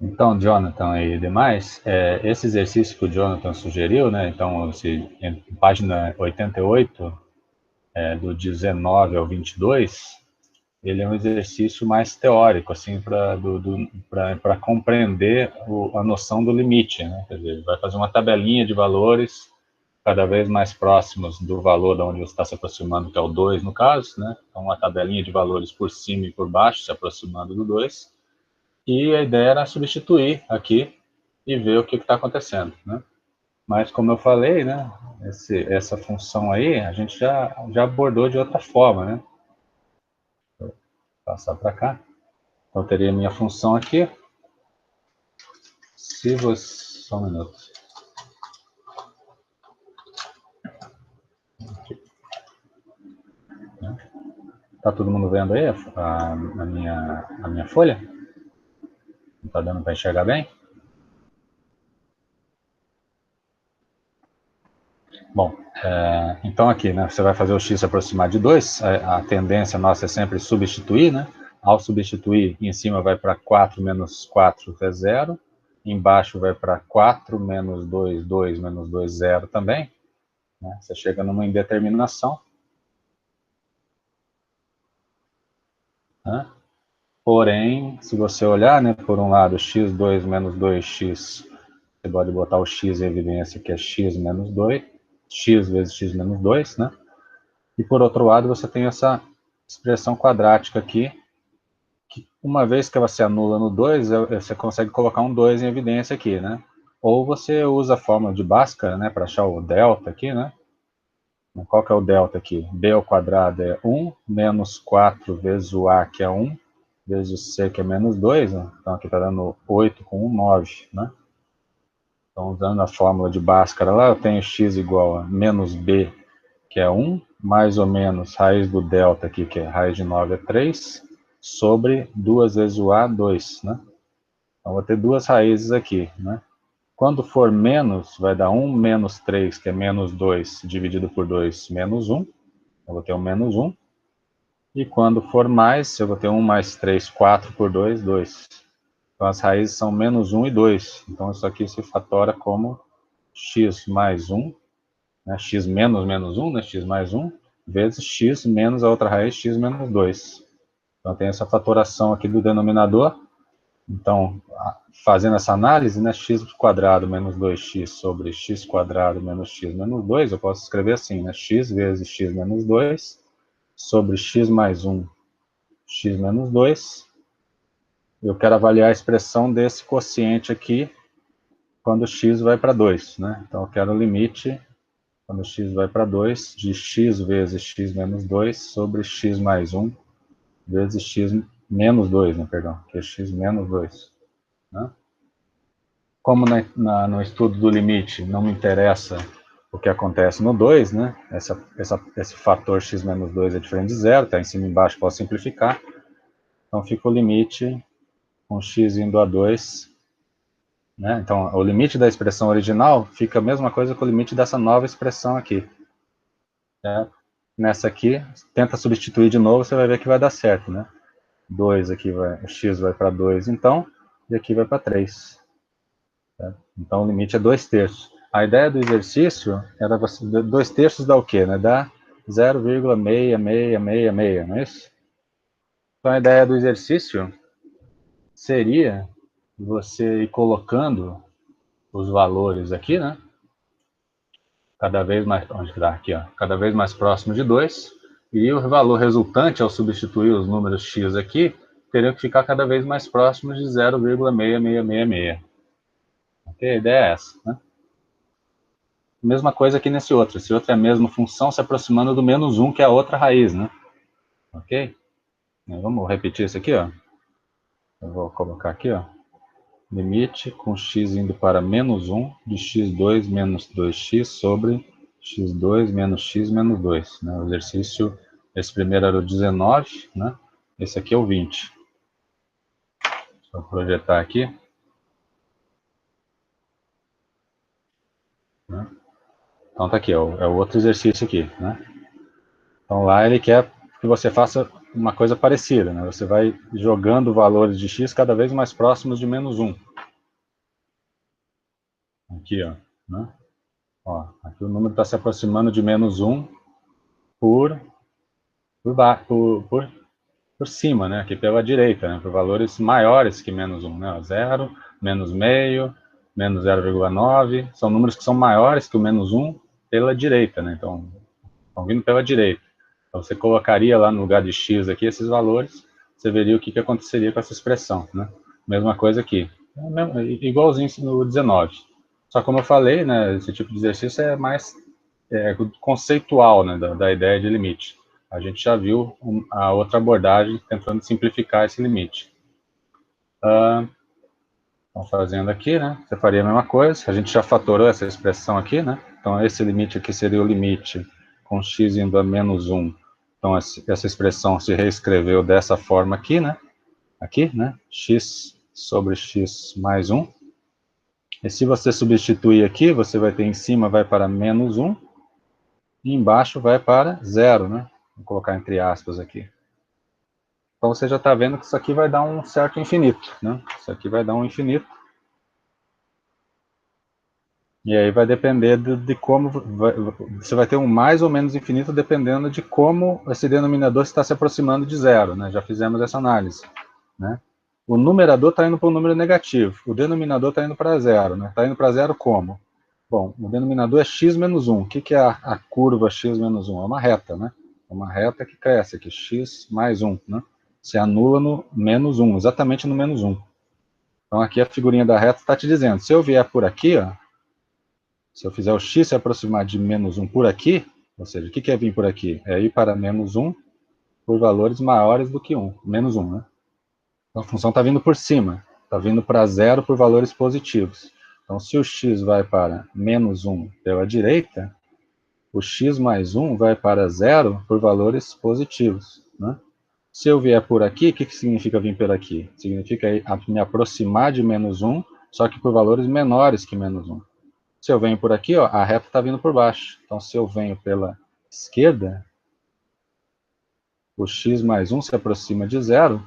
Então, Jonathan e demais, esse exercício que o Jonathan sugeriu, né? Então, em página 88, do 19 ao 22, ele é um exercício mais teórico, assim, para compreender a noção do limite, né? Quer dizer, vai fazer uma tabelinha de valores cada vez mais próximos do valor de onde você está se aproximando, que é o 2 no caso, né? Então, uma tabelinha de valores por cima e por baixo, se aproximando do 2. E a ideia era substituir aqui e ver o que está acontecendo, né? Mas, como eu falei, né, essa função aí, a gente já abordou de outra forma, né? Vou passar para cá. Então, eu teria minha função aqui. Se você... Só um minuto. Tá todo mundo vendo aí a minha folha? Não está dando para enxergar bem? Bom, então aqui, né, você vai fazer o x se aproximar de 2, a tendência nossa é sempre substituir, né? Ao substituir, em cima vai para 4 menos 4, que é 0. Embaixo vai para 4 menos 2, 2 menos 2, 0 também. Né? Você chega numa indeterminação. Né? Porém, se você olhar, né, por um lado, x2 menos 2x, você pode botar o x em evidência, que é x menos 2, x vezes x menos 2, né? E por outro lado, você tem essa expressão quadrática aqui, que uma vez que ela se anula no 2, você consegue colocar um 2 em evidência aqui, né? Ou você usa a fórmula de Bhaskara, né, para achar o delta aqui, né? Qual que é o delta aqui? B ao quadrado é 1, menos 4 vezes o A, que é 1, vezes o C, que é menos 2, né? Então aqui está dando 8 com 1, 9, né? Então, usando a fórmula de Bhaskara lá, eu tenho x igual a menos B, que é 1, mais ou menos raiz do delta aqui, que é raiz de 9 é 3, sobre 2 vezes o A, 2, né? Então, vou ter duas raízes aqui, né? Quando for menos, vai dar 1 menos 3, que é menos 2, dividido por 2, menos 1. Eu vou ter um menos 1. E quando for mais, eu vou ter 1 mais 3, 4 por 2, 2. Então, as raízes são menos 1 e 2. Então, isso aqui se fatora como x mais 1, né? X menos menos 1, né? X mais 1, vezes x menos a outra raiz, x menos 2. Então, tem essa fatoração aqui do denominador. Então, fazendo essa análise, né, x quadrado menos 2x sobre x quadrado menos x menos 2, eu posso escrever assim, né, x vezes x menos 2 sobre x mais 1, x menos 2. Eu quero avaliar a expressão desse quociente aqui quando x vai para 2. Né? Então, eu quero o limite, quando x vai para 2, de x vezes x menos 2 sobre x mais 1 vezes x menos 2, né, perdão, que é x menos 2. Né? Como no estudo do limite não me interessa o que acontece no 2, né? Esse fator x menos 2 é diferente de zero, está em cima e embaixo, posso simplificar. Então fica o limite com x indo a 2. Né? Então o limite da expressão original fica a mesma coisa que o limite dessa nova expressão aqui. Né? Nessa aqui, tenta substituir de novo, você vai ver que vai dar certo. Né? 2 aqui, o x vai para 2 então, e aqui vai para 3. Então, o limite é 2/3. A ideia do exercício era você... 2/3 dá o quê? Né? Dá 0,6666, não é isso? Então, a ideia do exercício seria você ir colocando os valores aqui, né? Cada vez mais... Onde está? Aqui, ó. Cada vez mais próximo de 2. E o valor resultante, ao substituir os números x aqui, teria que ficar cada vez mais próximo de 0,6666. Ok? A ideia é essa, né? Mesma coisa aqui nesse outro. Esse outro é a mesma função se aproximando do menos 1, que é a outra raiz, né? Ok? Vamos repetir isso aqui, ó. Eu vou colocar aqui, ó. Limite com x indo para menos 1 de x2 menos 2x sobre x2 menos x menos 2. Né? O exercício, esse primeiro era o 19, né? Esse aqui é o 20. Deixa eu projetar aqui. Né? Então tá aqui, ó, é o outro exercício aqui, né? Então lá ele quer que você faça uma coisa parecida, né? Você vai jogando valores de x cada vez mais próximos de menos 1. Aqui, ó, né? Ó, aqui o número está se aproximando de menos 1 por, por cima, né? Aqui pela direita, né? Por valores maiores que menos 1, né? 0, menos meio, menos 0,9. São números que são maiores que o menos 1 pela direita, né? Então, estão vindo pela direita. Então, você colocaria lá no lugar de x aqui esses valores, você veria o que aconteceria com essa expressão, né? Mesma coisa aqui. Igualzinho no 19. Só como eu falei, né, esse tipo de exercício é mais conceitual, né, da ideia de limite. A gente já viu a outra abordagem tentando simplificar esse limite. Então, fazendo aqui, né, você faria a mesma coisa. A gente já fatorou essa expressão aqui, né? Então, esse limite aqui seria o limite com x indo a menos 1. Então, essa expressão se reescreveu dessa forma aqui, né? Aqui, né? X sobre x mais 1. E se você substituir aqui, você vai ter em cima vai para menos 1 e embaixo vai para 0, né? Vou colocar entre aspas aqui. Então você já está vendo que isso aqui vai dar um certo infinito, né? Isso aqui vai dar um infinito. E aí vai depender de como... você vai ter um mais ou menos infinito dependendo de como esse denominador está se aproximando de 0, né? Já fizemos essa análise, né? O numerador está indo para o número negativo, o denominador está indo para 0, né? Está indo para 0 como? Bom, o denominador é x menos 1. O que é a curva x menos 1? É uma reta, né? É uma reta que cresce aqui, x mais 1, né? Se anula no menos 1, exatamente no menos 1. Então aqui a figurinha da reta está te dizendo, se eu vier por aqui, ó, se eu fizer o x se aproximar de menos 1 por aqui, ou seja, o que é vir por aqui? É ir para menos 1 por valores maiores do que 1, menos 1, né? Então a função está vindo por cima, está vindo para 0 por valores positivos. Então se o x vai para menos 1 pela direita, o x mais 1 vai para 0 por valores positivos, né? Se eu vier por aqui, o que significa vir por aqui? Significa me aproximar de menos 1, só que por valores menores que menos 1. Se eu venho por aqui, ó, a reta está vindo por baixo. Então, se eu venho pela esquerda, o x mais 1 se aproxima de 0,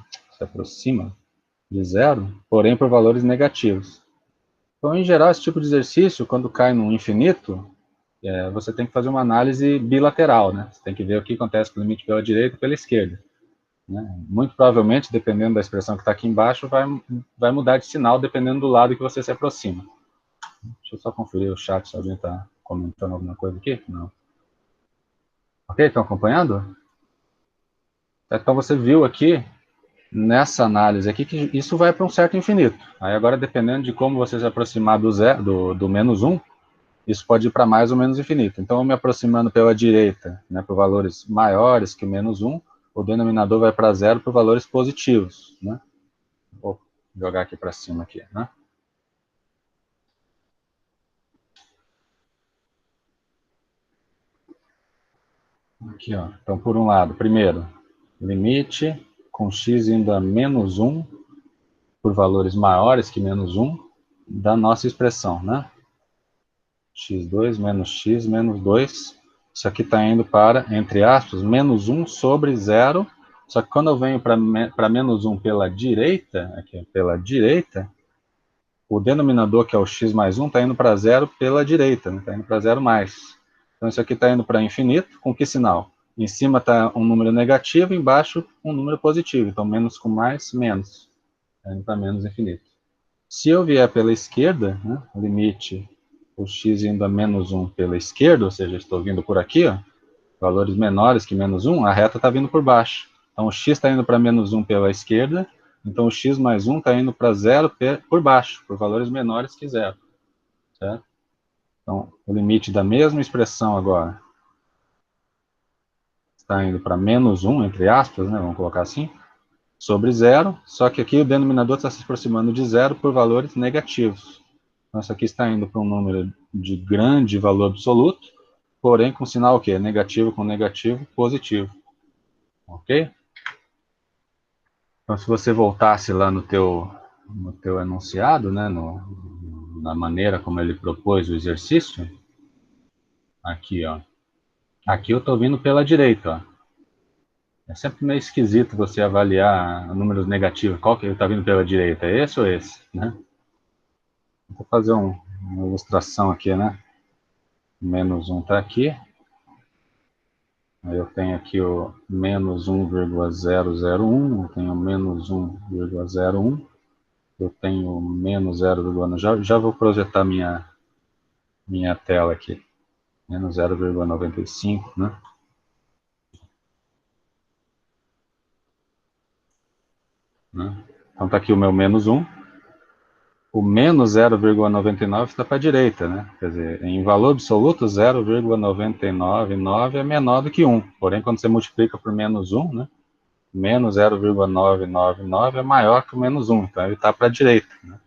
porém por valores negativos. Então, em geral, esse tipo de exercício, quando cai no infinito, você tem que fazer uma análise bilateral, né? Você tem que ver o que acontece com o limite pela direita e pela esquerda, né? Muito provavelmente, dependendo da expressão que está aqui embaixo, vai mudar de sinal dependendo do lado que você se aproxima. Deixa eu só conferir o chat se alguém está comentando alguma coisa aqui. Não. Ok? Estão acompanhando? Então você viu aqui, nessa análise aqui, que isso vai para um certo infinito. Aí agora, dependendo de como você se aproximar do menos 1, isso pode ir para mais ou menos infinito. Então, eu me aproximando pela direita, né, por valores maiores que menos 1, o denominador vai para 0 por valores positivos, né? Vou jogar aqui para cima aqui, né? Aqui, ó. Então, por um lado, primeiro, limite com x indo a menos 1 por valores maiores que menos 1 da nossa expressão, né? x2 menos x menos 2. Isso aqui está indo para, entre aspas, menos 1 sobre 0. Só que quando eu venho para menos 1 pela direita, aqui pela direita, o denominador, que é o x mais 1, está indo para 0 pela direita, está, né? Indo para 0 mais. Então isso aqui está indo para infinito, com que sinal? Em cima está um número negativo, embaixo um número positivo. Então menos com mais, menos. Está indo para menos infinito. Se eu vier pela esquerda, né, limite o x indo a menos 1 pela esquerda, ou seja, estou vindo por aqui, ó, valores menores que menos 1, a reta está vindo por baixo. Então o x está indo para menos 1 pela esquerda, então o x mais 1 está indo para 0 por baixo, por valores menores que 0. Certo? Então o limite da mesma expressão agora está indo para menos 1, entre aspas, né, vamos colocar assim, sobre 0, só que aqui o denominador está se aproximando de 0 por valores negativos. Então, isso aqui está indo para um número de grande valor absoluto, porém com sinal o quê? Negativo com negativo, positivo. Ok? Então, se você voltasse lá no teu enunciado, né, na maneira como ele propôs o exercício, aqui, ó. Aqui eu estou vindo pela direita, ó. É sempre meio esquisito você avaliar números negativos. Qual que está vindo pela direita? Esse ou esse? Né? Vou fazer um Uma ilustração aqui, né? Menos 1 está aqui. Aí eu tenho aqui o menos 1,001, eu tenho menos 1,01, eu tenho menos 0,1, já vou projetar minha tela aqui, menos 0,95, né? Então está aqui o meu menos 1, o menos 0,99 está para a direita, né? Quer dizer, em valor absoluto, 0,999 é menor do que 1, porém quando você multiplica por menos 1, né? Menos 0,999 é maior que o menos 1, então ele está para a direita, né?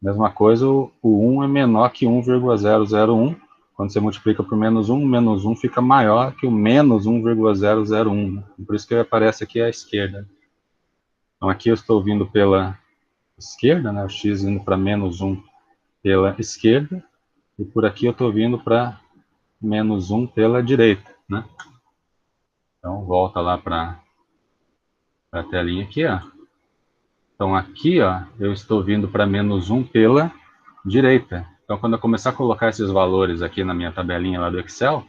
Mesma coisa, o 1 é menor que 1,001, quando você multiplica por menos 1, o menos 1 fica maior que o menos 1,001, né? Por isso que ele aparece aqui à esquerda. Então aqui eu estou vindo pela esquerda, né? O x indo para menos 1 pela esquerda, e por aqui eu estou vindo para menos 1 pela direita, né? Então volta lá para a telinha aqui, ó. Então aqui, ó, eu estou vindo para menos 1 pela direita. Então quando eu começar a colocar esses valores aqui na minha tabelinha lá do Excel,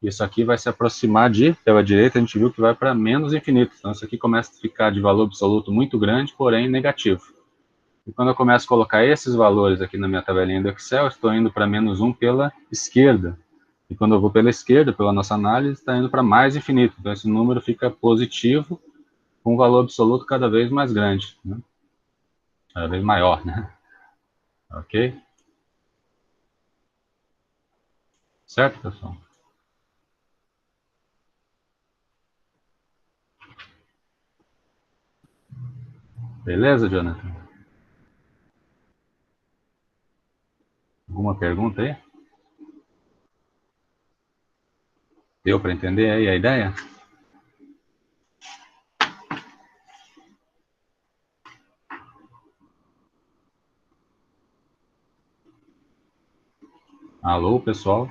isso aqui vai se aproximar de, pela direita a gente viu que vai para menos infinito. Então isso aqui começa a ficar de valor absoluto muito grande, porém negativo. E quando eu começo a colocar esses valores aqui na minha tabelinha do Excel, eu estou indo para menos 1 pela esquerda. E quando eu vou pela esquerda, pela nossa análise, está indo para mais infinito. Então esse número fica positivo, com um valor absoluto cada vez mais grande, né? Cada vez maior, né? Ok? Certo, pessoal? Beleza, Jonathan? Alguma pergunta aí? Deu para entender aí a ideia? Alô, pessoal?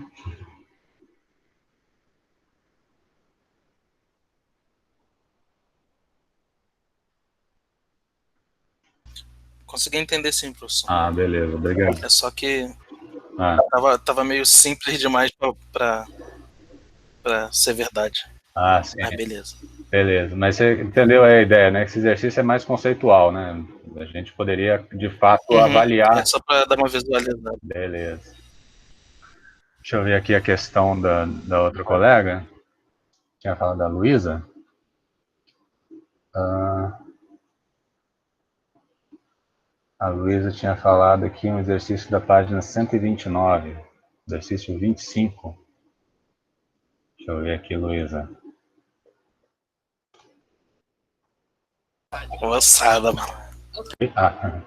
Consegui entender sim, professor. Ah, beleza, obrigado. É só que Ah, tava meio simples demais pra ser verdade. sim, Mas beleza. beleza. Mas você entendeu a ideia, né? Que esse exercício é mais conceitual, né? A gente poderia, de fato, Uhum. É avaliar. só pra dar uma visualizada. Beleza. Deixa eu ver aqui a questão da outra colega. Tinha falado da Luísa. A Luísa tinha falado aqui um exercício da página 129, exercício 25. Deixa eu ver aqui, Luísa. Moçada, mano. Ah,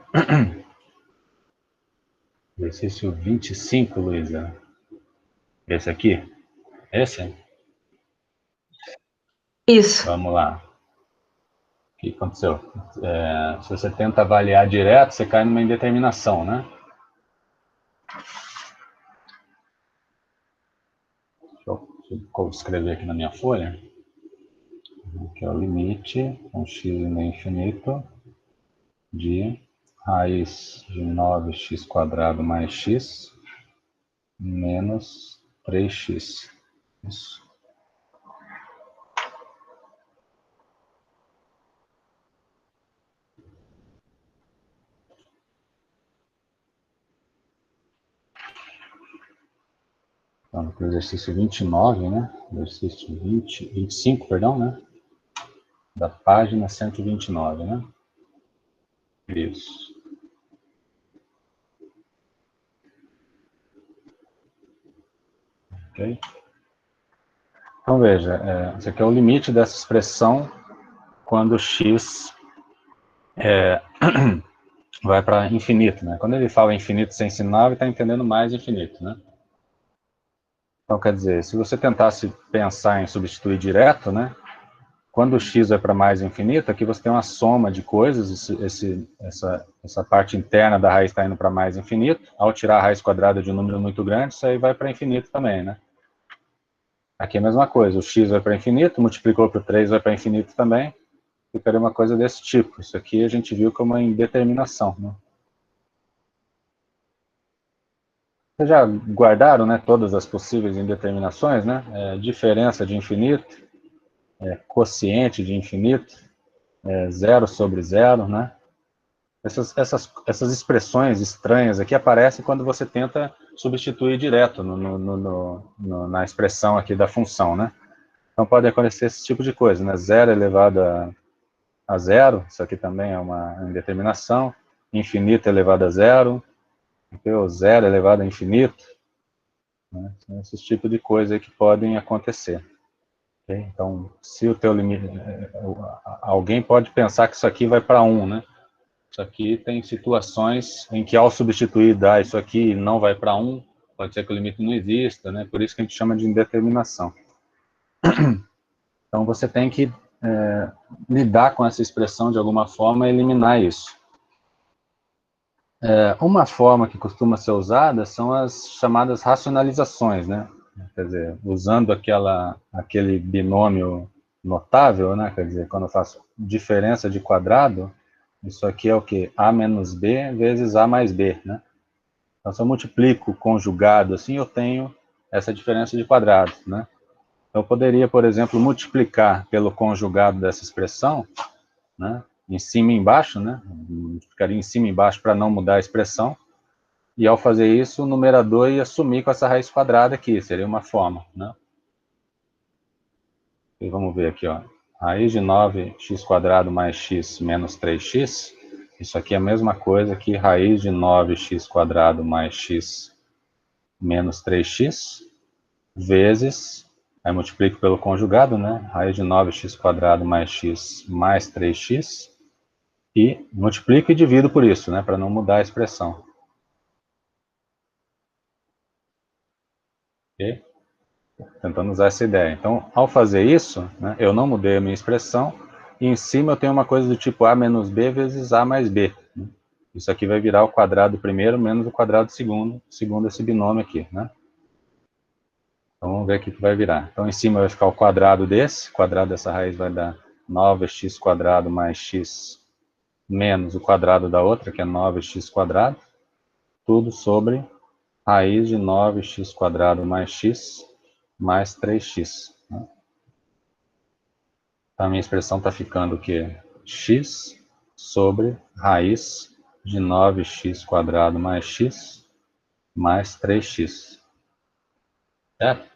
exercício 25, Luísa. Esse aqui? Esse? Isso. Vamos lá. O que aconteceu? Se você tenta avaliar direto, você cai numa indeterminação, né? Deixa eu escrever aqui na minha folha. Que é o limite com x igual a infinito de raiz de 9x² mais x menos 3x. Isso. Então, para o exercício 29, né? Exercício 25, perdão, né? Da página 129, né? Isso. Ok? Então, veja, esse aqui é o limite dessa expressão quando x vai para infinito, né? Quando ele fala infinito sem sinal, ele está entendendo mais infinito, né? Então, quer dizer, se você tentasse pensar em substituir direto, né? Quando o x vai para mais infinito, aqui você tem uma soma de coisas, essa parte interna da raiz está indo para mais infinito. Ao tirar a raiz quadrada de um número muito grande, isso aí vai para infinito também, né? Aqui é a mesma coisa, o x vai para infinito, multiplicou por 3 vai para infinito também, ficaria uma coisa desse tipo. Isso aqui a gente viu como uma indeterminação, né? Vocês já guardaram, né, todas as possíveis indeterminações, né? Diferença de infinito, quociente de infinito, zero sobre zero, né? Essas expressões estranhas aqui aparecem quando você tenta substituir direto na expressão aqui da função, né? Então pode acontecer esse tipo de coisa, né? Zero elevado a zero, isso aqui também é uma indeterminação. Infinito elevado a zero, entendeu? Zero elevado a infinito, né? Esses tipos de coisas que podem acontecer. Okay? Então, se o teu limite... Alguém pode pensar que isso aqui vai para 1, né? Isso aqui tem situações em que ao substituir dar isso aqui não vai para 1, pode ser que o limite não exista, né? Por isso que a gente chama de indeterminação. Então você tem que lidar com essa expressão de alguma forma e eliminar isso. Uma forma que costuma ser usada são as chamadas racionalizações, né? Quer dizer, usando aquele binômio notável, né? Quer dizer, quando eu faço diferença de quadrado, isso aqui é o quê? A menos B vezes A mais B, né? Então, se eu multiplico conjugado assim, eu tenho essa diferença de quadrados, né? Então, eu poderia, por exemplo, multiplicar pelo conjugado dessa expressão, né? Em cima e embaixo, né? Multiplicaria em cima e embaixo para não mudar a expressão. E ao fazer isso, o numerador ia sumir com essa raiz quadrada aqui, seria uma forma, né? E vamos ver aqui, ó. Raiz de 9x² mais x menos 3x. Isso aqui é a mesma coisa que raiz de 9x² mais x menos 3x, vezes, aí multiplico pelo conjugado, né? Raiz de 9x² mais x mais 3x, e multiplico e divido por isso, né? Para não mudar a expressão. Ok? Tentando usar essa ideia. Então, ao fazer isso, né, eu não mudei a minha expressão, e em cima eu tenho uma coisa do tipo a menos b vezes a mais b. Né? Isso aqui vai virar o quadrado primeiro menos o quadrado segundo, segundo esse binômio aqui, né? Então, vamos ver o que vai virar. Então, em cima vai ficar o quadrado dessa raiz vai dar 9x² mais x menos o quadrado da outra, que é 9x², tudo sobre raiz de 9x² mais x mais 3x. Né? A minha expressão está ficando o quê? X sobre raiz de 9x² mais x mais 3x. Certo?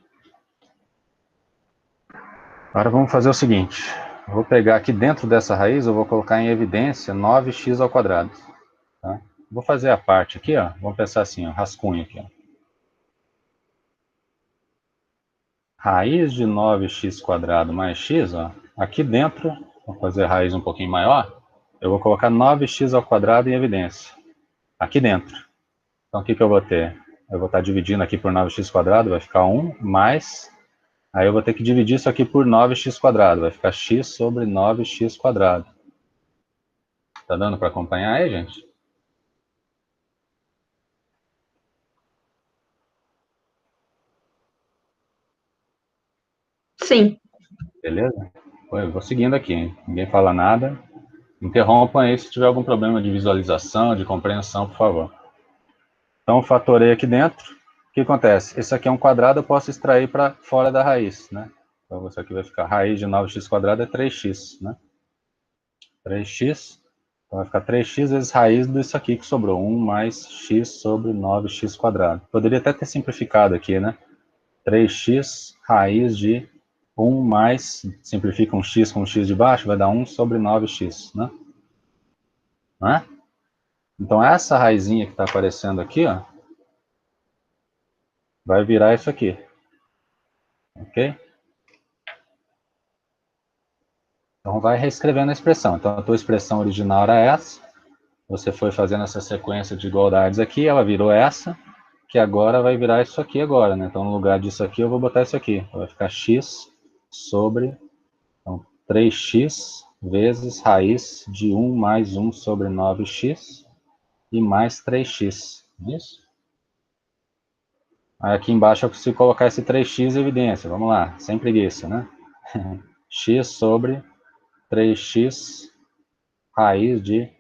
Agora vamos fazer o seguinte. Vou pegar aqui dentro dessa raiz, eu vou colocar em evidência 9x². Tá? Vou fazer a parte aqui, ó. Vamos pensar assim, ó, rascunho aqui. Ó. Raiz de 9x² mais x, ó, aqui dentro, vou fazer a raiz um pouquinho maior, eu vou colocar 9x² em evidência. Aqui dentro. Então, o que eu vou ter? Eu vou estar dividindo aqui por 9x², vai ficar 1, mais... Aí eu vou ter que dividir isso aqui por 9x², vai ficar x sobre 9x². Tá dando para acompanhar aí, gente? Sim. Beleza? Eu vou seguindo aqui, hein? Ninguém fala nada. Interrompam aí se tiver algum problema de visualização, de compreensão, por favor. Então, fatorei aqui dentro. O que acontece? Esse aqui é um quadrado, eu posso extrair para fora da raiz, né? Então, isso aqui vai ficar raiz de 9x² é 3x, né? 3x, então vai ficar 3x vezes raiz disso aqui que sobrou, 1 mais x sobre 9x². Poderia até ter simplificado aqui, né? 3x raiz de 1 mais, simplifica um x com um x de baixo, vai dar 1 sobre 9x, né? Não é? Então essa raizinha que está aparecendo aqui, ó, vai virar isso aqui. Ok? Então vai reescrevendo a expressão. Então a tua expressão original era essa, você foi fazendo essa sequência de igualdades aqui, ela virou essa, que agora vai virar isso aqui agora, né? Então no lugar disso aqui eu vou botar isso aqui. Então, vai ficar x sobre, então, 3x vezes raiz de 1 mais 1 sobre 9x e mais 3x. Isso? Aí aqui embaixo eu preciso colocar esse 3x em evidência. Vamos lá, sem preguiça, né? x sobre 3x raiz de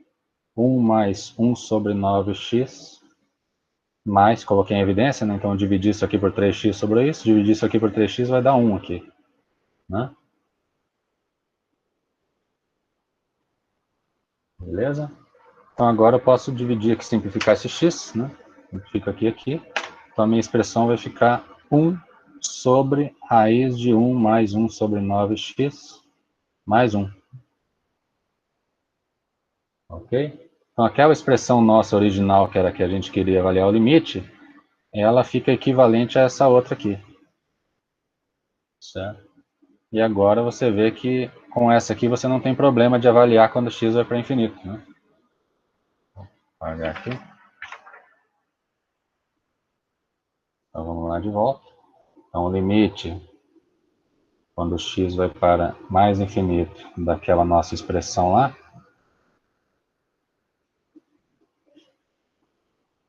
1 mais 1 sobre 9x mais, coloquei em evidência, né? Então dividir isso aqui por 3x sobre isso, dividir isso aqui por 3x vai dar 1 aqui, né? Beleza? Então agora eu posso dividir aqui, simplificar esse x, né? Fica aqui. Então a minha expressão vai ficar 1 sobre raiz de 1 mais 1 sobre 9x mais 1. Ok? Então aquela expressão nossa original, que era que a gente queria avaliar o limite, ela fica equivalente a essa outra aqui. Certo? E agora você vê que com essa aqui você não tem problema de avaliar quando x vai para infinito, né? Vou apagar aqui. Então vamos lá de volta. Então o limite, quando x vai para mais infinito daquela nossa expressão lá,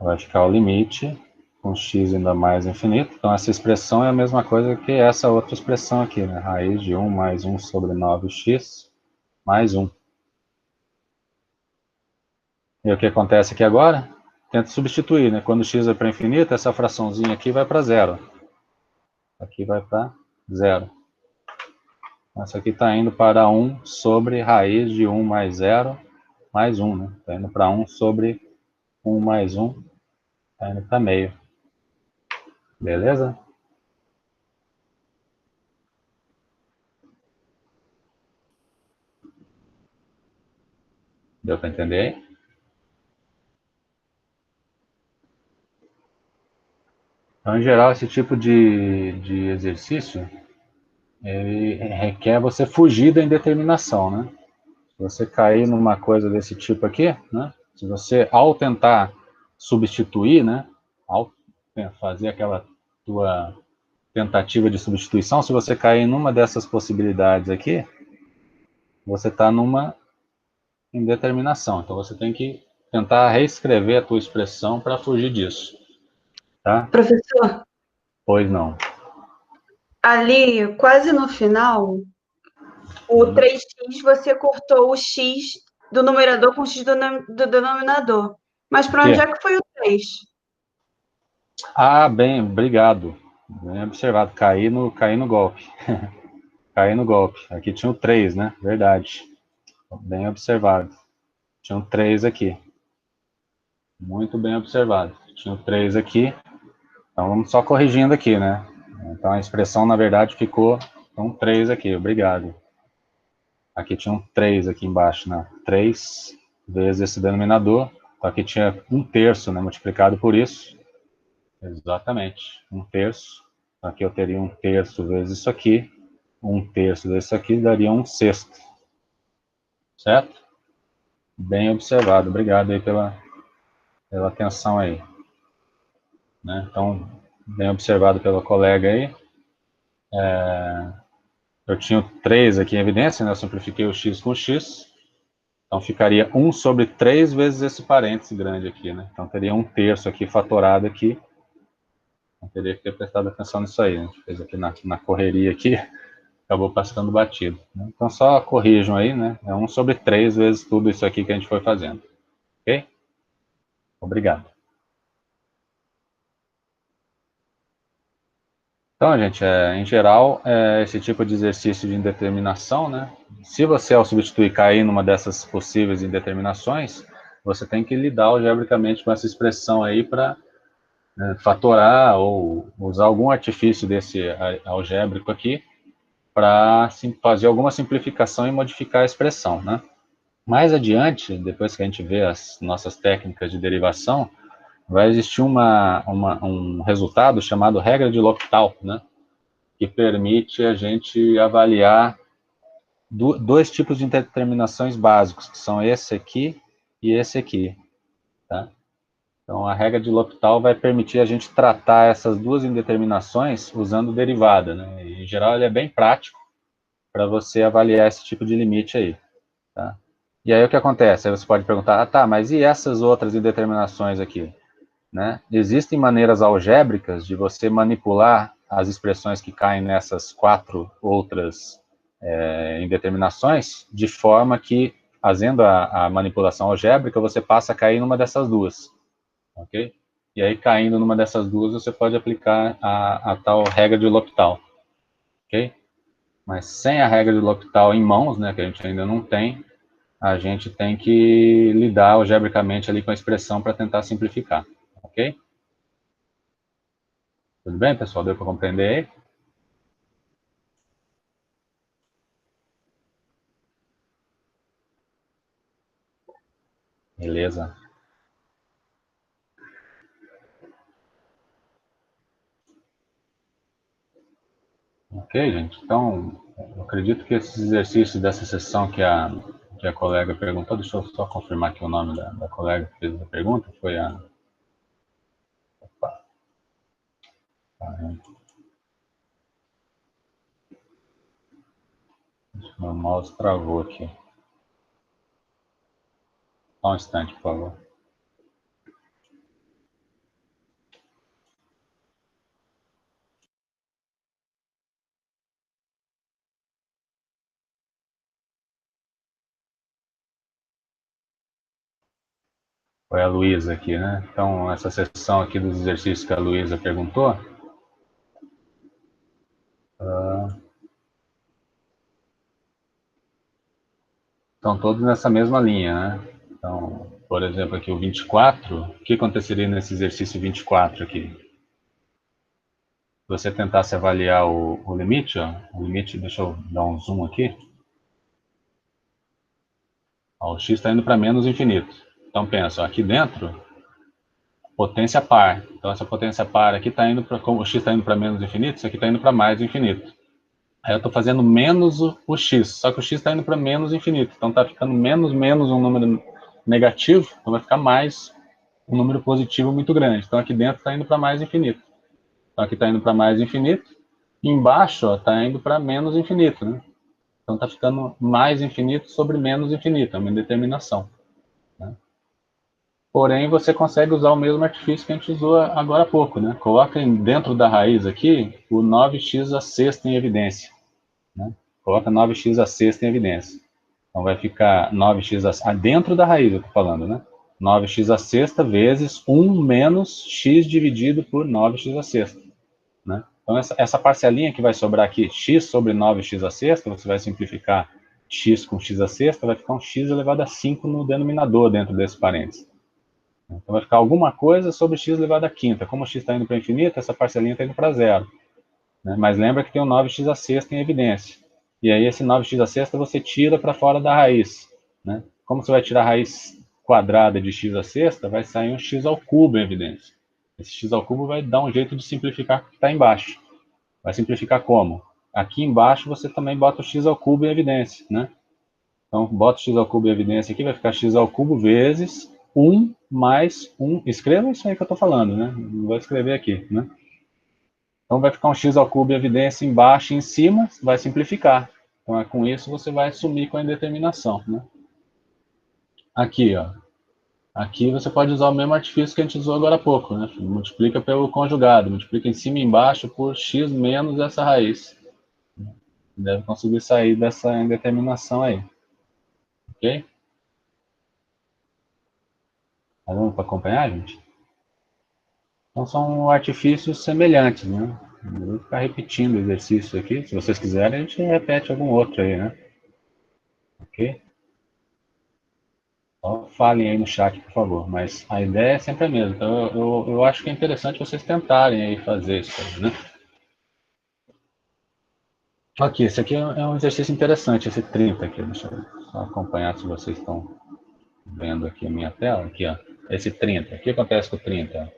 vai ficar o limite com x ainda mais infinito. Então essa expressão é a mesma coisa que essa outra expressão aqui, né? Raiz de 1 mais 1 sobre 9x mais 1. E o que acontece aqui agora? Tenta substituir, né? Quando x vai para infinito, essa fraçãozinha aqui vai para zero. Aqui vai para zero. Essa aqui está indo para 1 sobre raiz de 1 mais 0 mais 1, né? Está indo para 1 sobre 1 mais 1, está indo para meio. Beleza? Deu para entender aí? Então, em geral, esse tipo de exercício, ele requer você fugir da indeterminação, né? Se você cair numa coisa desse tipo aqui, né? Se você, ao tentar substituir, né? Ao fazer aquela tua tentativa de substituição, se você cair numa dessas possibilidades aqui, você está numa indeterminação. Então, você tem que tentar reescrever a tua expressão para fugir disso, tá? Professor, Pois não. ali, quase no final, o 3x você cortou o x do numerador com o x do denominador. Mas para onde é que foi o 3? Ah, bem, obrigado. Bem observado. Caí no golpe. Caí no golpe. Aqui tinha o 3, né? Verdade. Bem observado. Tinha um 3 aqui. Muito bem observado. Tinha um 3 aqui. Então vamos só corrigindo aqui, né? Então a expressão, na verdade, ficou um 3 aqui. Obrigado. Aqui tinha um 3 aqui embaixo, né? 3 vezes esse denominador. Então aqui tinha 1/3, né? Multiplicado por isso. Exatamente. 1/3. Aqui eu teria 1/3 vezes isso aqui. 1/3 vezes isso aqui daria 1/6. Certo? Bem observado. Obrigado aí pela atenção aí. Né? Então, bem observado pelo colega aí. Eu tinha o 3 aqui em evidência, né? Eu simplifiquei o x com x. Então, ficaria 1 sobre 3 vezes esse parêntese grande aqui, né? Então, teria 1/3 aqui fatorado aqui. Então, teria que ter prestado atenção nisso aí. A gente fez aqui na correria aqui, acabou passando batido. Né? Então, só corrijam aí, né? É 1 sobre 3 vezes tudo isso aqui que a gente foi fazendo. Ok? Obrigado. Então, gente, em geral, esse tipo de exercício de indeterminação, né? Se você, ao substituir, cair numa dessas possíveis indeterminações, você tem que lidar algebricamente com essa expressão aí para fatorar ou usar algum artifício desse algébrico aqui para fazer alguma simplificação e modificar a expressão, né? Mais adiante, depois que a gente vê as nossas técnicas de derivação, vai existir um resultado chamado regra de L'Hopital, né? Que permite a gente avaliar dois tipos de indeterminações básicos, que são esse aqui e esse aqui. Tá? Então, a regra de L'Hopital vai permitir a gente tratar essas duas indeterminações usando derivada. Né? E, em geral, ele é bem prático para você avaliar esse tipo de limite aí. Tá? E aí, o que acontece? Aí você pode perguntar, tá, mas e essas outras indeterminações aqui? Né? Existem maneiras algébricas de você manipular as expressões que caem nessas 4 outras indeterminações, de forma que, fazendo a manipulação algébrica, você passa a cair numa dessas duas. Ok? E aí, caindo numa dessas duas, você pode aplicar a tal regra de L'Hopital. Ok? Mas sem a regra de L'Hopital em mãos, né, que a gente ainda não tem, a gente tem que lidar algebricamente ali com a expressão para tentar simplificar. Ok? Tudo bem, pessoal? Deu para compreender aí? Beleza. Ok, gente. Então, eu acredito que esses exercícios dessa sessão que a colega perguntou, deixa eu só confirmar aqui o nome da colega que fez a pergunta, foi a... Opa, meu mouse travou aqui. Só um instante, por favor. Foi a Luísa aqui, né? Então, essa sessão aqui dos exercícios que a Luísa perguntou, estão todos nessa mesma linha, né? Então, por exemplo, aqui o 24, o que aconteceria nesse exercício 24 aqui? Se você tentasse avaliar o limite, ó, o limite, deixa eu dar um zoom aqui. Ó, o x está indo para menos infinito. Então, pensa, ó, aqui dentro, potência par. Então, essa potência par aqui está indo para, como o x está indo para menos infinito, isso aqui está indo para mais infinito. Aí eu estou fazendo menos o x, só que o x está indo para menos infinito. Então está ficando menos um número negativo, então vai ficar mais um número positivo muito grande. Então aqui dentro está indo para mais infinito. Então aqui está indo para mais infinito, e embaixo está indo para menos infinito, né? Então está ficando mais infinito sobre menos infinito, é uma indeterminação. Né? Porém, você consegue usar o mesmo artifício que a gente usou agora há pouco, né? Coloca dentro da raiz aqui o 9x a sexta em evidência. Né? Coloca 9x a sexta em evidência. Então vai ficar 9x dentro da raiz, eu estou falando, né? 9x a sexta vezes 1 menos x dividido por 9x a sexta. Né? Então essa parcelinha que vai sobrar aqui, x sobre 9x a sexta, você vai simplificar x com x a sexta, vai ficar um x elevado a 5 no denominador dentro desse parênteses. Então vai ficar alguma coisa sobre x elevado a quinta. Como o x está indo para infinito, essa parcelinha está indo para zero. Né? Mas lembra que tem o 9x a sexta em evidência. E aí esse 9x a sexta você tira para fora da raiz. Né? Como você vai tirar a raiz quadrada de x a sexta, vai sair um x ao cubo em evidência. Esse x ao cubo vai dar um jeito de simplificar o que está embaixo. Vai simplificar como? Aqui embaixo você também bota o x ao cubo em evidência. Né? Então, bota o x ao cubo em evidência aqui, vai ficar x ao cubo vezes 1 mais 1. Escreva isso aí que eu estou falando, né? Não vou escrever aqui, né? Então, vai ficar um x ao cubo em evidência embaixo e em cima, vai simplificar. Então, com isso, você vai sumir com a indeterminação. Né? Aqui, ó. Aqui você pode usar o mesmo artifício que a gente usou agora há pouco. Né? Multiplica pelo conjugado. Multiplica em cima e embaixo por x menos essa raiz. Deve conseguir sair dessa indeterminação aí. Ok? Tá dando para acompanhar, gente? Então, são artifícios semelhantes, né? Eu vou ficar repetindo o exercício aqui. Se vocês quiserem, a gente repete algum outro aí, né? Ok? Só falem aí no chat, por favor. Mas a ideia é sempre a mesma. Então, eu acho que é interessante vocês tentarem aí fazer isso aí, né? Aqui, esse aqui é um exercício interessante, esse 30 aqui. Deixa eu só acompanhar se vocês estão vendo aqui a minha tela. Aqui, ó. Esse 30. O que acontece com o 30?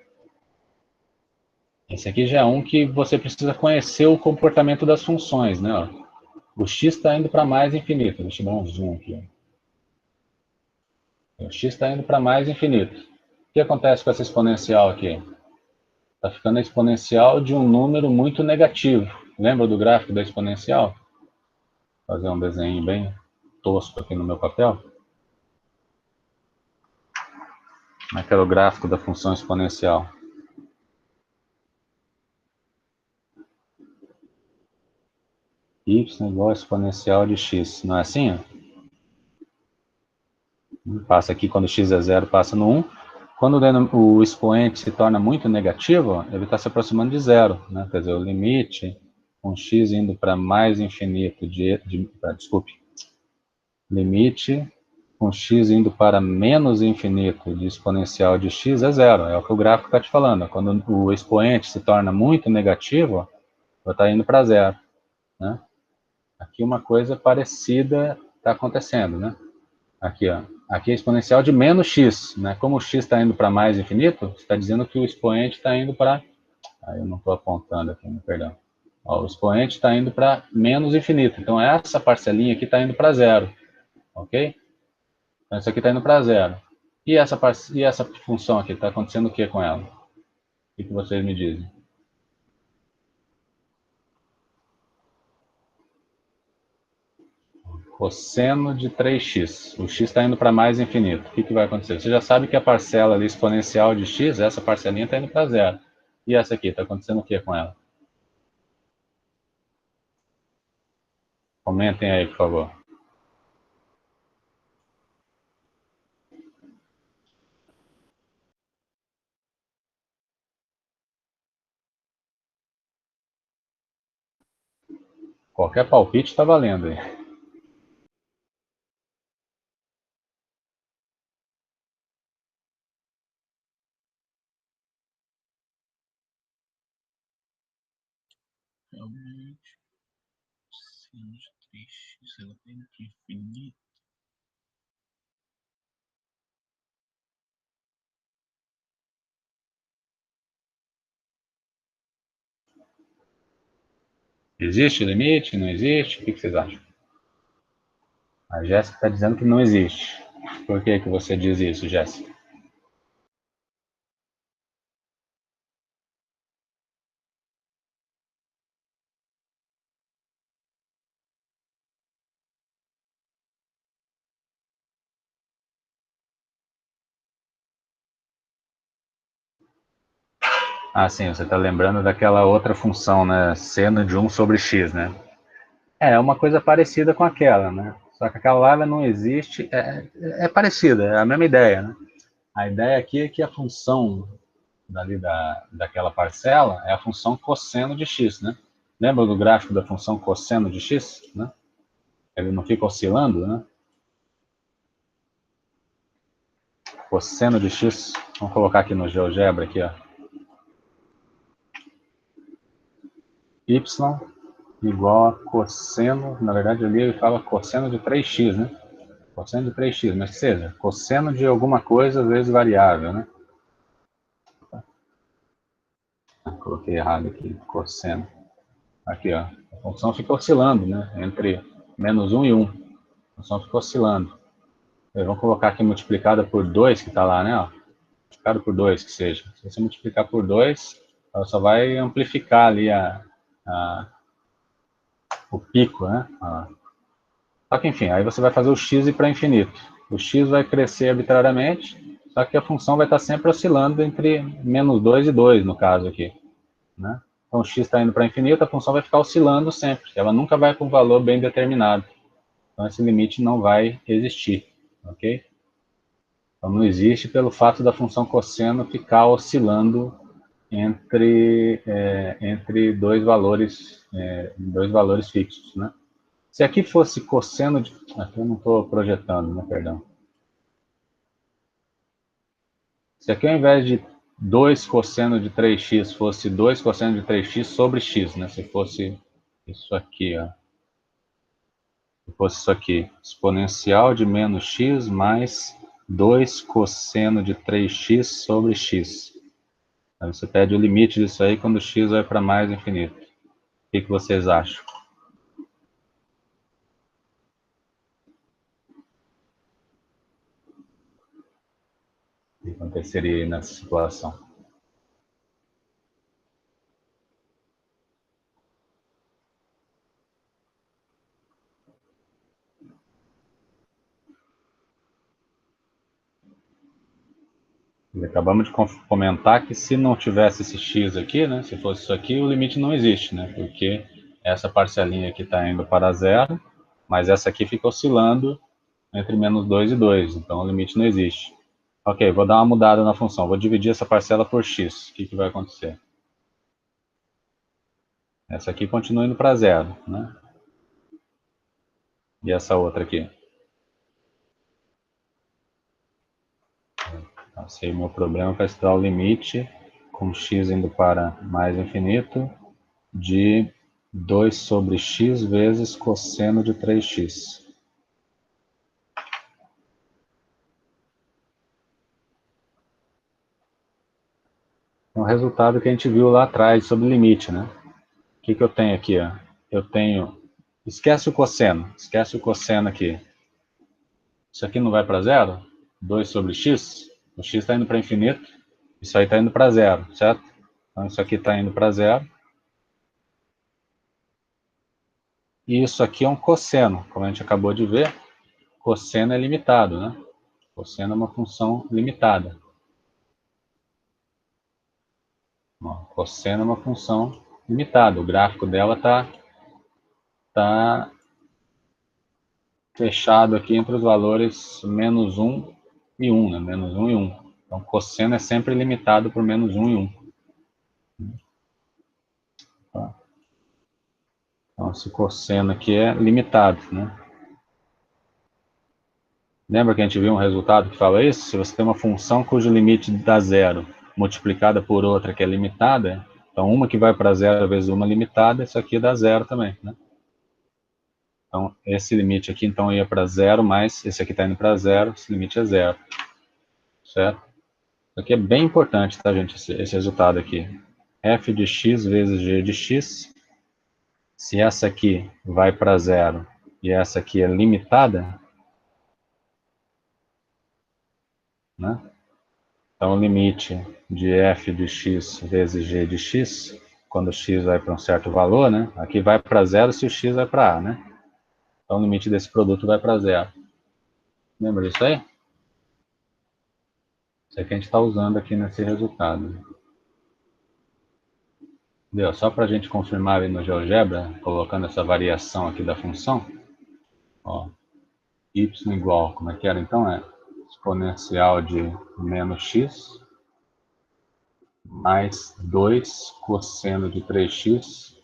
Esse aqui já é um que você precisa conhecer o comportamento das funções, né? Ó. O x está indo para mais infinito. Deixa eu dar um zoom aqui. O x está indo para mais infinito. O que acontece com essa exponencial aqui? Está ficando a exponencial de um número muito negativo. Lembra do gráfico da exponencial? Vou fazer um desenho bem tosco aqui no meu papel. Como é que era o gráfico da função exponencial? Y igual a exponencial de x. Não é assim? Passa aqui, quando x é 0, passa no 1. quando o expoente se torna muito negativo, ele está se aproximando de zero, né? Quer dizer, o limite com x indo para mais infinito desculpe, limite com x indo para menos infinito de exponencial de x é zero, é o que o gráfico está te falando. Quando o expoente se torna muito negativo, vai estar indo para zero, né? Aqui uma coisa parecida está acontecendo, né? Aqui, ó. Aqui é exponencial de menos x, né? Como o x está indo para mais infinito, está dizendo que o expoente está indo para... eu não estou apontando aqui, perdão. Ó, o expoente está indo para menos infinito. Então, essa parcelinha aqui está indo para zero. Ok? Então, isso aqui está indo para zero. E essa função aqui, está acontecendo o que com ela? O que vocês me dizem? Cosseno de 3x. O x está indo para mais infinito. O que vai acontecer? Você já sabe que a parcela ali exponencial de x, essa parcelinha está indo para zero. E essa aqui, está acontecendo o que com ela? Comentem aí, por favor. Qualquer palpite está valendo aí. Realmente, seno de 3x ela tem infinito. Existe limite? Não existe? O que vocês acham? A Jéssica está dizendo que não existe. Por que você diz isso, Jéssica? Ah, sim, você está lembrando daquela outra função, né? Seno de 1 sobre x, né? É uma coisa parecida com aquela, né? Só que aquela lá ela não existe, é parecida, é a mesma ideia, né? A ideia aqui é que a função daquela parcela é a função cosseno de x, né? Lembra do gráfico da função cosseno de x, né? Ele não fica oscilando, né? Cosseno de x, vamos colocar aqui no GeoGebra, aqui, ó. Y igual a cosseno, na verdade ali ele fala cosseno de 3x, né? Cosseno de 3x, mas que seja, cosseno de alguma coisa vezes variável, né? Coloquei errado aqui, cosseno. Aqui, ó, a função fica oscilando, né? Entre menos 1 e 1. A função fica oscilando. Vamos colocar aqui multiplicada por 2, que está lá, né? Ó. Multiplicado por 2, que seja. Se você multiplicar por 2, ela só vai amplificar ali o pico, né? Só que, enfim, aí você vai fazer o x ir para infinito. O x vai crescer arbitrariamente, só que a função vai estar sempre oscilando entre menos 2 e 2, no caso aqui, né? Então, o x está indo para infinito, a função vai ficar oscilando sempre. Ela nunca vai com um valor bem determinado. Então, esse limite não vai existir, ok? Então, não existe pelo fato da função cosseno ficar oscilando entre dois valores fixos, né? Se aqui fosse cosseno de... Aqui eu não estou projetando, né? Perdão. Se aqui ao invés de 2 cosseno de 3x fosse 2 cosseno de 3x sobre x, né? Se fosse isso aqui, ó. Se fosse isso aqui, exponencial de menos x mais 2 cosseno de 3x sobre x. Aí você pede o limite disso aí quando x vai para mais infinito. O que vocês acham? O que aconteceria nessa situação? Acabamos de comentar que se não tivesse esse x aqui, né, se fosse isso aqui, o limite não existe, né, porque essa parcelinha aqui está indo para zero, mas essa aqui fica oscilando entre menos 2 e 2, então o limite não existe. Ok, vou dar uma mudada na função. Vou dividir essa parcela por x. O que vai acontecer? Essa aqui continua indo para zero, né? E essa outra aqui? Passei o meu problema para estudar o limite com x indo para mais infinito de 2 sobre x vezes cosseno de 3x. É um resultado que a gente viu lá atrás sobre o limite, né? O que eu tenho aqui? Ó? Eu tenho... Esquece o cosseno aqui. Isso aqui não vai para zero? 2 sobre x? O x está indo para infinito. Isso aí está indo para zero, certo? Então isso aqui está indo para zero. E isso aqui é um cosseno, como a gente acabou de ver. Cosseno é limitado, né? Cosseno é uma função limitada. Cosseno é uma função limitada. O gráfico dela tá fechado aqui entre os valores menos 1 e 1, né? Menos 1 e 1. Então, cosseno é sempre limitado por menos 1 e 1. Tá? Então, esse cosseno aqui é limitado, né? Lembra que a gente viu um resultado que fala isso? Se você tem uma função cujo limite dá zero, multiplicada por outra que é limitada, então uma que vai para zero vezes uma limitada, isso aqui dá zero também, né? Então, esse limite aqui, então, ia para zero, mas esse aqui está indo para zero, esse limite é zero. Certo? Isso aqui é bem importante, tá, gente, esse resultado aqui. F de x vezes g de x. Se essa aqui vai para zero e essa aqui é limitada, né? Então, o limite de f de x vezes g de x, quando x vai para um certo valor, né? Aqui vai para zero se o x vai para a, né? Então, o limite desse produto vai para zero. Lembra disso aí? Isso é que a gente está usando aqui nesse resultado. Deu? Só para a gente confirmar ali no GeoGebra, colocando essa variação aqui da função. Ó, y igual, como é que era então? É exponencial de menos x mais 2 cosseno de 3x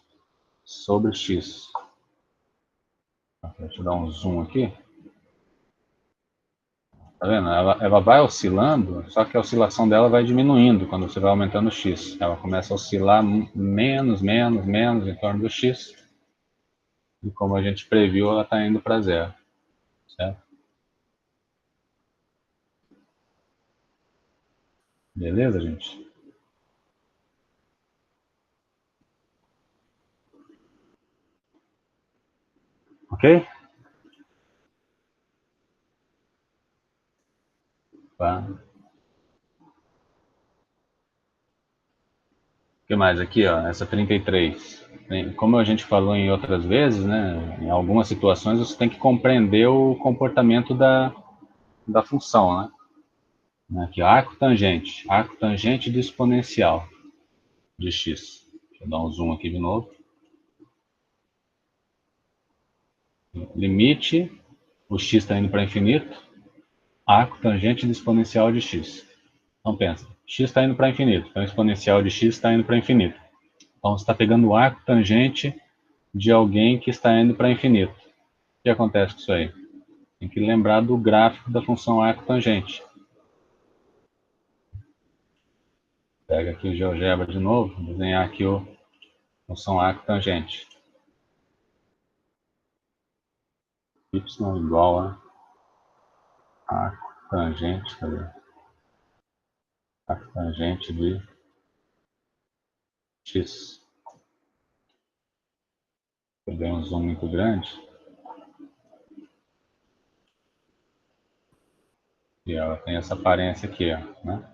sobre x. Deixa eu dar um zoom aqui. Tá vendo? Ela vai oscilando, só que a oscilação dela vai diminuindo quando você vai aumentando o x. Ela começa a oscilar menos em torno do x. E como a gente previu, ela está indo para zero. Certo? Beleza, gente? Ok? Tá. O que mais aqui, ó? Essa 33. Como a gente falou em outras vezes, né? Em algumas situações você tem que compreender o comportamento da função, né? Aqui, arco tangente de exponencial de x. Deixa eu dar um zoom aqui de novo. Limite, o x está indo para infinito, arco tangente de exponencial de x. Então pensa, x está indo para infinito, então o exponencial de x está indo para infinito. Então você está pegando o arco tangente de alguém que está indo para infinito. O que acontece com isso aí? Tem que lembrar do gráfico da função arco tangente. Pega aqui o GeoGebra de novo, desenhar aqui a função arco tangente. Y igual a arco tangente, cadê? Arco tangente de x. Eu dei um zoom muito grande. E ela tem essa aparência aqui, ó, né?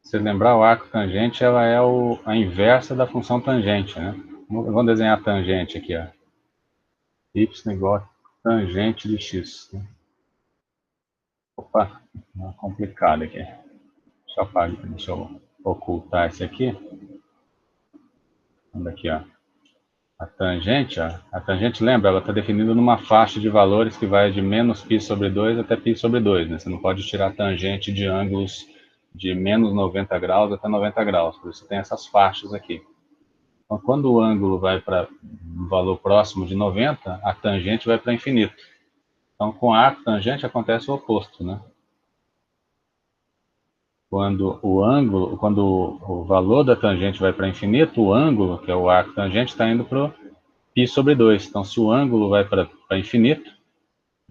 Se lembrar, o arco tangente, ela é a inversa da função tangente, né? Vamos desenhar a tangente aqui, ó. Y igual a tangente de x. Né? Opa, uma complicada aqui. Deixa eu ocultar esse aqui. Vamos aqui, ó. A tangente, ó, a tangente, lembra, ela está definida numa faixa de valores que vai de menos π sobre 2 até π sobre 2, né? Você não pode tirar tangente de ângulos de menos 90 graus até 90 graus, por isso tem essas faixas aqui. Então, quando o ângulo vai para um valor próximo de 90, a tangente vai para infinito. Então, com arco tangente acontece o oposto, né? Quando o valor da tangente vai para infinito, o ângulo, que é o arco tangente, está indo para π sobre 2. Então, se o ângulo vai para infinito,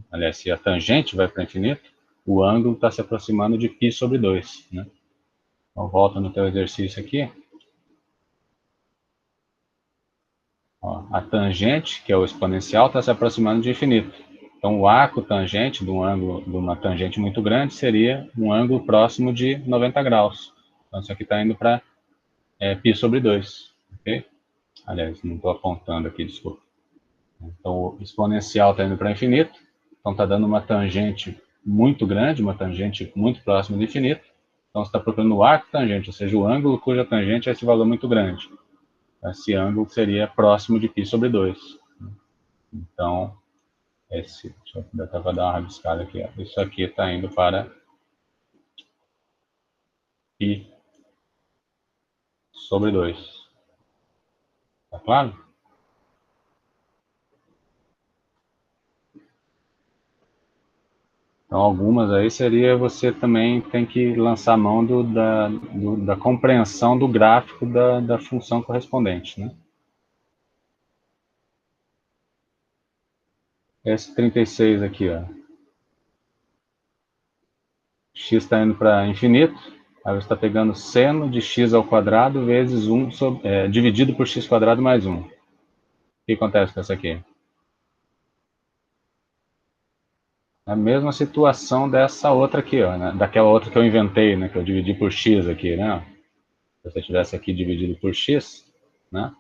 aliás, se a tangente vai para infinito, o ângulo está se aproximando de π sobre 2, né? Então, volta no teu exercício aqui. Ó, a tangente, que é o exponencial, está se aproximando de infinito. Então, o arco tangente de um ângulo, de uma tangente muito grande, seria um ângulo próximo de 90 graus. Então, isso aqui está indo para π sobre 2. Ok? Aliás, não estou apontando aqui, desculpa. Então, o exponencial está indo para infinito. Então, está dando uma tangente muito grande, uma tangente muito próxima do infinito. Então, você está procurando o arco tangente, ou seja, o ângulo cuja tangente é esse valor muito grande. Esse ângulo seria próximo de π sobre 2. Então, deixa eu dar uma rabiscada aqui. Ó. Isso aqui está indo para π sobre 2. Tá claro? Então, algumas aí seria você também tem que lançar a mão da compreensão do gráfico da função correspondente, né? Esse 36 aqui, ó. X está indo para infinito, aí você está pegando seno de x ao quadrado vezes 1 dividido por x quadrado mais 1. O que acontece com essa aqui? A mesma situação dessa outra aqui, ó, né? Daquela outra que eu inventei, né? Que eu dividi por x aqui, né? Se você tivesse aqui dividido por x, né?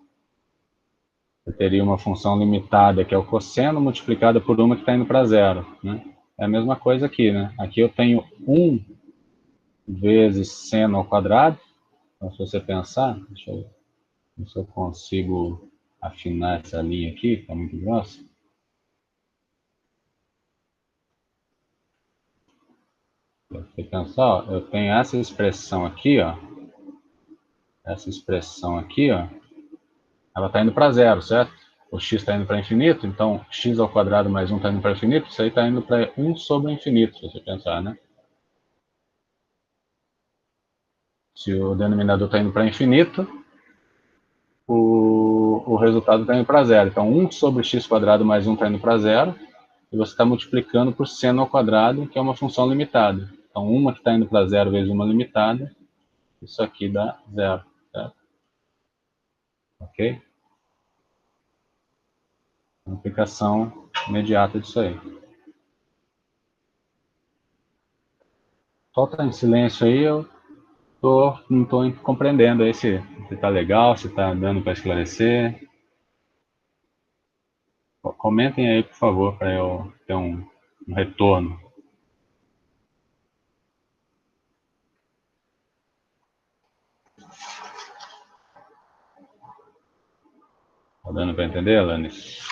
Você teria uma função limitada, que é o cosseno, multiplicada por uma que está indo para zero, né? É a mesma coisa aqui, né? Aqui eu tenho 1 vezes seno ao quadrado. Então, se você pensar, deixa eu ver se eu consigo afinar essa linha aqui, está muito grossa. Se você pensar, ó, eu tenho essa expressão aqui, ó. Essa expressão aqui, ó. Ela está indo para zero, certo? O x está indo para infinito, então x ao quadrado mais 1 está indo para infinito, isso aí está indo para 1 sobre infinito, se você pensar, né? Se o denominador está indo para infinito, o resultado está indo para zero. Então, 1 sobre x quadrado mais 1 está indo para zero, e você está multiplicando por seno ao quadrado, que é uma função limitada. Então, uma que está indo para zero vezes uma limitada, isso aqui dá zero, certo? Ok? Uma aplicação imediata disso aí. Só está em silêncio aí, eu não estou compreendendo aí se está legal, se está dando para esclarecer. Comentem aí, por favor, para eu ter um retorno. Está dando para entender, Alanis?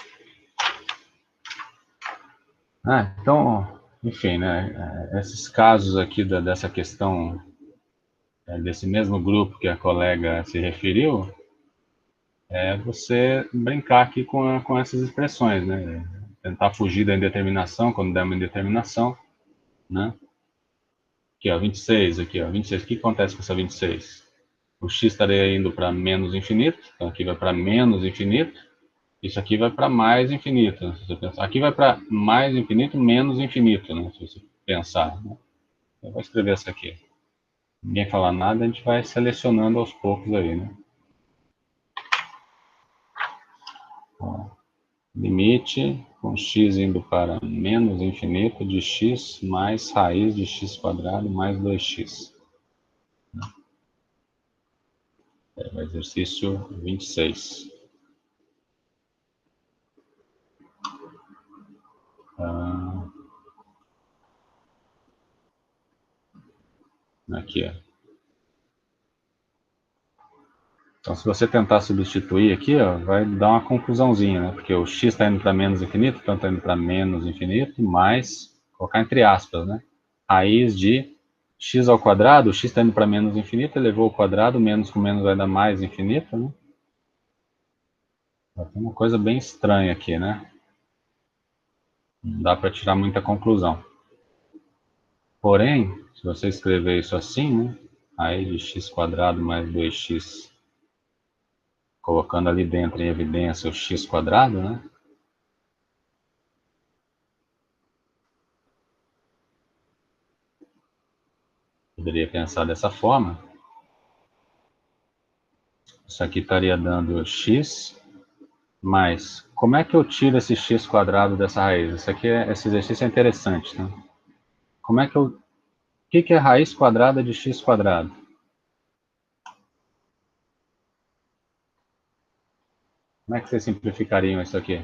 Então, enfim, né, esses casos aqui dessa questão, desse mesmo grupo que a colega se referiu, é você brincar aqui com essas expressões, né? Tentar fugir da indeterminação quando der uma indeterminação, né? Aqui, ó, 26, aqui, ó, 26. O que acontece com essa 26? O x estaria indo para menos infinito, então aqui vai para menos infinito, isso aqui vai para mais infinito, né? Se você pensar. Aqui vai para mais infinito, menos infinito, né? Se você pensar, né? Eu vou escrever essa aqui. Ninguém falar nada, a gente vai selecionando aos poucos aí, né? Ó, limite com x indo para menos infinito de x mais raiz de x quadrado mais 2x. É o exercício 26. Aqui, ó. Então, se você tentar substituir aqui, ó, vai dar uma conclusãozinha, né? Porque o x está indo para menos infinito, então está indo para menos infinito, mais, colocar entre aspas, né? Raiz de x ao quadrado, o x está indo para menos infinito, elevou ao quadrado, menos com menos vai dar mais infinito, né? Tem uma coisa bem estranha aqui, né? Não dá para tirar muita conclusão. Porém, se você escrever isso assim, né? Raiz de x quadrado mais 2x, colocando ali dentro em evidência o x quadrado, né? Poderia pensar dessa forma. Isso aqui estaria dando x, mas como é que eu tiro esse x quadrado dessa raiz? Esse exercício é interessante, né? Como é que eu... O que é raiz quadrada de x quadrado? Como é que vocês simplificariam isso aqui?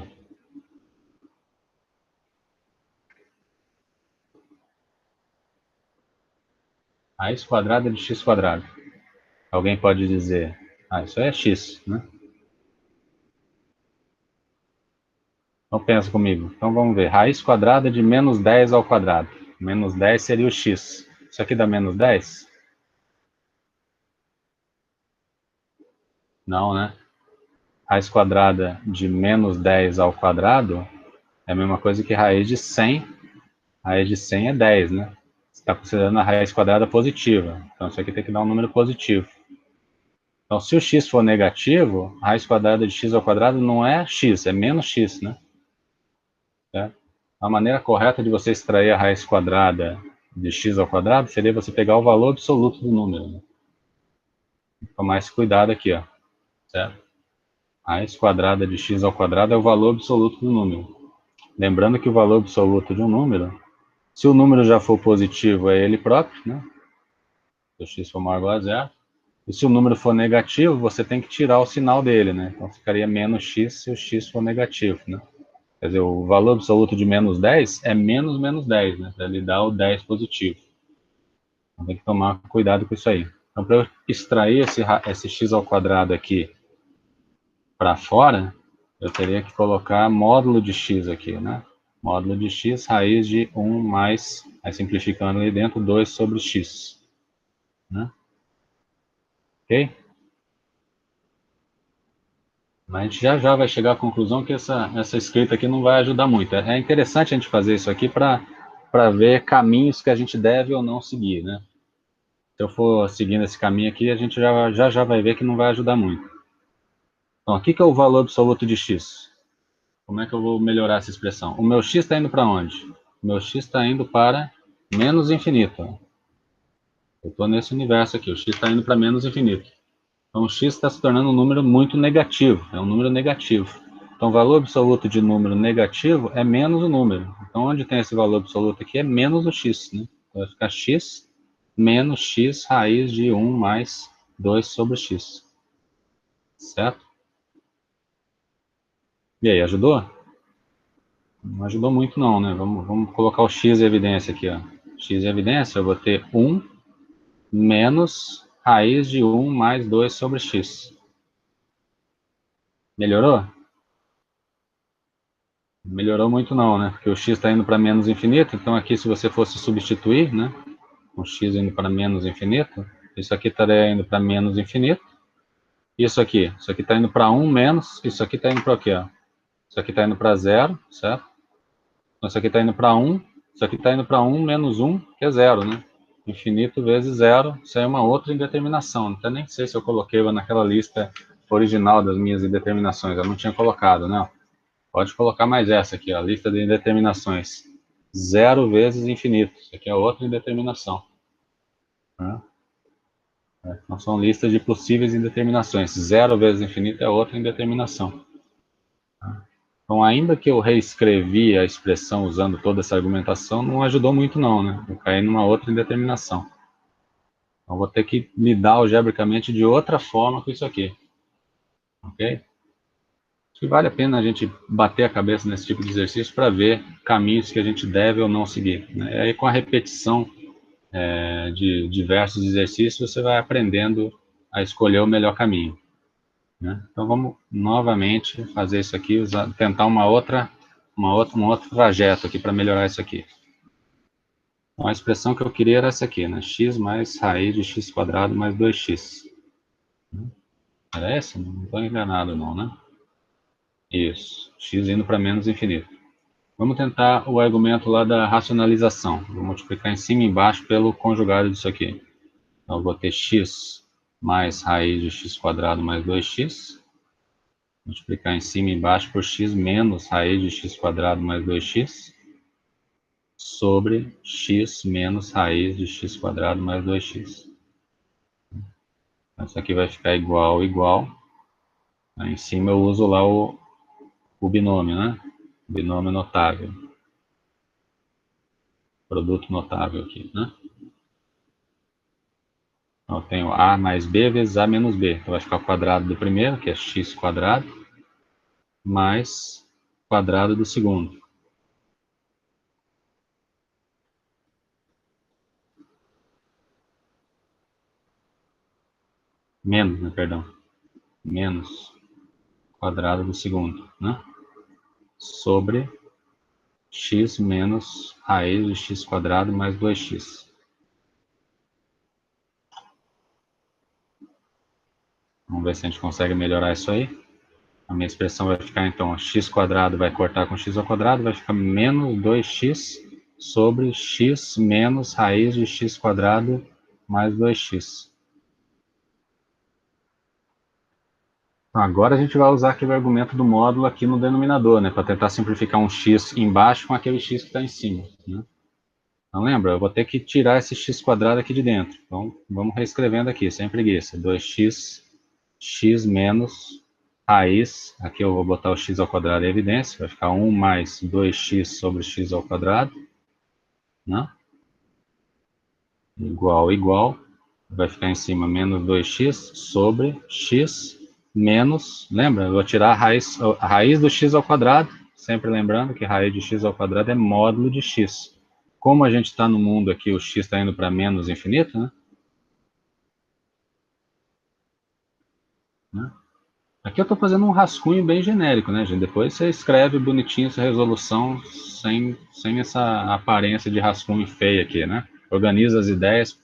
Raiz quadrada de x quadrado. Alguém pode dizer, isso aí é x, né? Então pensa comigo. Então vamos ver. Raiz quadrada de menos 10 ao quadrado. Menos 10 seria o x. Isso aqui dá menos 10? Não, né? Raiz quadrada de menos 10 ao quadrado é a mesma coisa que raiz de 100. Raiz de 100 é 10, né? Você está considerando a raiz quadrada positiva. Então isso aqui tem que dar um número positivo. Então se o x for negativo, a raiz quadrada de x ao quadrado não é x, é menos x, né? A maneira correta de você extrair a raiz quadrada de x ao quadrado seria você pegar o valor absoluto do número. Né? Tomar esse cuidado aqui, ó. Certo? Raiz quadrada de x ao quadrado é o valor absoluto do número. Lembrando que o valor absoluto de um número, se o número já for positivo, é ele próprio, né? Se o x for maior ou igual a zero. E se o número for negativo, você tem que tirar o sinal dele, né? Então ficaria menos x se o x for negativo, né? Quer dizer, o valor absoluto de menos 10 é menos menos 10, né? Para ele dar o 10 positivo. Então tem que tomar cuidado com isso aí. Então, para eu extrair esse x ao quadrado aqui para fora, eu teria que colocar módulo de x aqui, né? Módulo de x, raiz de 1 mais, aí simplificando ali dentro, 2 sobre x. Né? Ok? Mas a gente já vai chegar à conclusão que essa escrita aqui não vai ajudar muito. É interessante a gente fazer isso aqui para ver caminhos que a gente deve ou não seguir, né? Se eu for seguindo esse caminho aqui, a gente já vai ver que não vai ajudar muito. Então, aqui que é o valor absoluto de x. Como é que eu vou melhorar essa expressão? O meu x está indo para onde? O meu x está indo para menos infinito. Eu estou nesse universo aqui, o x está indo para menos infinito. Então, o x está se tornando um número muito negativo, é um número negativo. Então, o valor absoluto de número negativo é menos o número. Então, onde tem esse valor absoluto aqui é menos o x, né? Então, vai ficar x menos x raiz de 1 mais 2 sobre x. Certo? E aí, ajudou? Não ajudou muito não, né? Vamos colocar o x em evidência aqui, ó. X em evidência, eu vou ter 1 menos raiz de 1 mais 2 sobre x. Melhorou? Melhorou muito não, né? Porque o x está indo para menos infinito, então aqui se você fosse substituir, né? O x indo para menos infinito, isso aqui estaria indo para menos infinito. Isso aqui está indo para 1 menos, isso aqui está indo para o quê? Ó? Isso aqui está indo para 0, certo? Então isso aqui está indo para 1, isso aqui está indo para 1 menos 1, que é 0, né? Infinito vezes 0, isso aí é uma outra indeterminação. Até nem sei se eu coloquei naquela lista original das minhas indeterminações, eu não tinha colocado, né? Pode colocar mais essa aqui, ó, a lista de indeterminações. 0 vezes infinito, isso aqui é outra indeterminação. Né? Então são listas de possíveis indeterminações. 0 vezes infinito é outra indeterminação. Então, ainda que eu reescrevi a expressão usando toda essa argumentação, não ajudou muito não, né? Eu caí numa outra indeterminação. Então, vou ter que lidar algebricamente de outra forma com isso aqui. Ok? Acho que vale a pena a gente bater a cabeça nesse tipo de exercício para ver caminhos que a gente deve ou não seguir. Né? E aí, com a repetição de diversos exercícios, você vai aprendendo a escolher o melhor caminho. né? Então vamos novamente fazer isso aqui, tentar um outro trajeto aqui para melhorar isso aqui. Então a expressão que eu queria era essa aqui, né? X mais raiz de x quadrado mais 2x. Era essa? Não estou enganado não, né? Isso, x indo para menos infinito. Vamos tentar o argumento lá da racionalização. Vou multiplicar em cima e embaixo pelo conjugado disso aqui. Então eu vou ter x mais raiz de x quadrado mais 2x. Multiplicar em cima e embaixo por x menos raiz de x quadrado mais 2x. Sobre x menos raiz de x quadrado mais 2x. Isso aqui vai ficar igual. Aí em cima eu uso lá o binômio, né? Binômio notável. Produto notável aqui, né? Então eu tenho a mais b vezes a menos b. Então vai ficar o quadrado do primeiro, que é x quadrado, mais quadrado do segundo. Menos, né, perdão. Menos quadrado do segundo, né? Sobre x menos raiz de x quadrado mais 2x. Vamos ver se a gente consegue melhorar isso aí. A minha expressão vai ficar, então, x quadrado vai cortar com x ao quadrado, vai ficar menos 2x sobre x menos raiz de x quadrado mais 2x. Agora a gente vai usar aquele argumento do módulo aqui no denominador, né, para tentar simplificar um x embaixo com aquele x que está em cima, né? Então lembra, eu vou ter que tirar esse x quadrado aqui de dentro. Então vamos reescrevendo aqui, sem preguiça. 2x, x menos raiz, aqui eu vou botar o x ao quadrado em evidência, vai ficar 1 mais 2x sobre x ao quadrado, né? Igual, vai ficar em cima menos 2x sobre x menos, lembra, eu vou tirar a raiz do x ao quadrado, sempre lembrando que raiz de x ao quadrado é módulo de x. Como a gente está no mundo aqui, o x está indo para menos infinito, né? Aqui eu estou fazendo um rascunho bem genérico, né, gente? Depois você escreve bonitinho essa resolução sem essa aparência de rascunho feia aqui, né? Organiza as ideias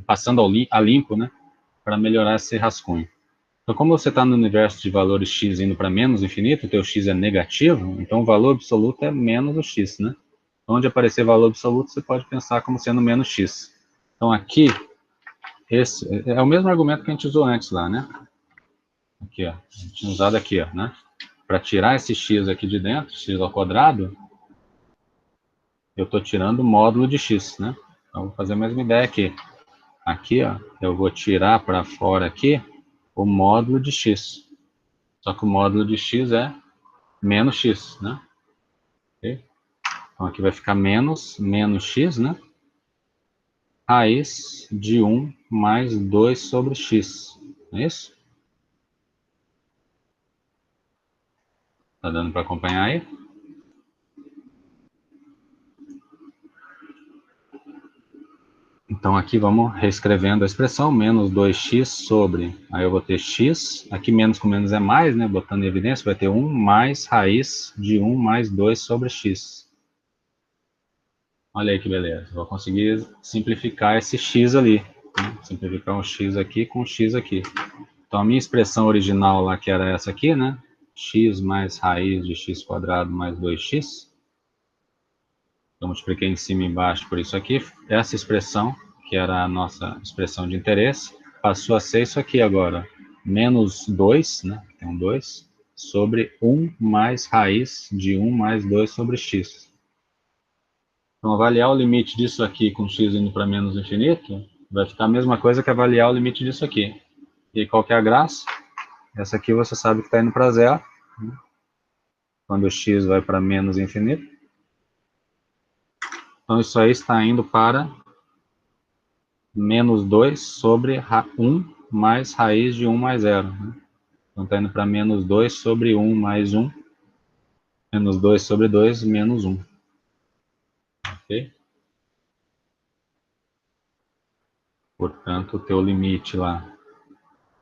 passando a limpo, né? Para melhorar esse rascunho. Então, como você está no universo de valores x indo para menos infinito, o teu x é negativo, então o valor absoluto é menos o x, né? Onde aparecer valor absoluto, você pode pensar como sendo menos x. Então aqui, esse é o mesmo argumento que a gente usou antes lá, né? Aqui, ó. A gente tinha usado aqui, ó, né? Para tirar esse x aqui de dentro, x ao quadrado, eu estou tirando o módulo de x, né? Então, vou fazer a mesma ideia aqui. Aqui, ó, eu vou tirar para fora aqui o módulo de x. Só que o módulo de x é menos x, né? Okay? Então, aqui vai ficar menos x, né? Raiz de 1 mais 2 sobre x. Não é isso? Tá dando para acompanhar aí? Então aqui vamos reescrevendo a expressão, menos 2x sobre, aí eu vou ter x, aqui menos com menos é mais, né, botando em evidência, vai ter 1 mais raiz de 1 mais 2 sobre x. Olha aí que beleza, vou conseguir simplificar esse x ali, né? Simplificar um x aqui com um x aqui. Então a minha expressão original lá, que era essa aqui, né, x mais raiz de x quadrado mais 2x, eu multipliquei em cima e embaixo por isso aqui, essa expressão, que era a nossa expressão de interesse, passou a ser isso aqui agora, menos 2, né, tem um 2, sobre 1 mais raiz de 1 mais 2 sobre x. Então, avaliar o limite disso aqui com x indo para menos infinito, vai ficar a mesma coisa que avaliar o limite disso aqui. E qual que é a graça? Essa aqui você sabe que está indo para zero, né? Quando o x vai para menos infinito. Então, isso aí está indo para menos 2 sobre 1 mais raiz de 1 mais 0. Né? Então, está indo para menos 2 sobre 1 mais 1. Menos 2 sobre 2, menos 1. Ok? Portanto, o teu limite lá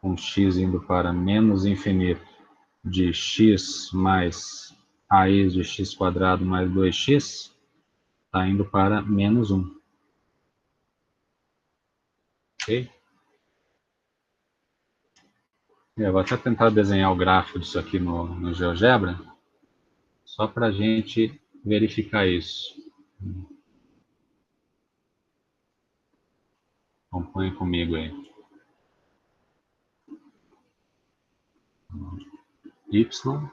com x indo para menos infinito de x mais raiz de x quadrado mais 2x, está indo para menos 1. Ok? Eu vou até tentar desenhar o gráfico disso aqui no GeoGebra, só para a gente verificar isso. Acompanhe comigo aí. Y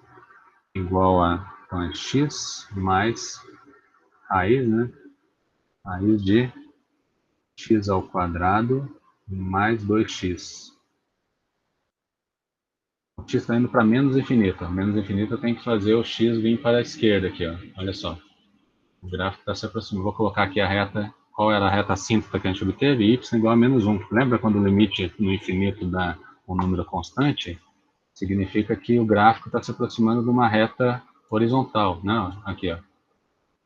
igual a então, x mais raiz, né? Raiz de x ao quadrado mais 2x. O x está indo para menos infinito. Menos infinito eu tenho que fazer o x vir para a esquerda aqui, ó. Olha só. O gráfico está se aproximando. Vou colocar aqui a reta. Qual era a reta assíntota que a gente obteve? Y igual a menos 1. Lembra quando o limite no infinito dá um número constante? Significa que o gráfico está se aproximando de uma reta horizontal. Não, aqui, ó.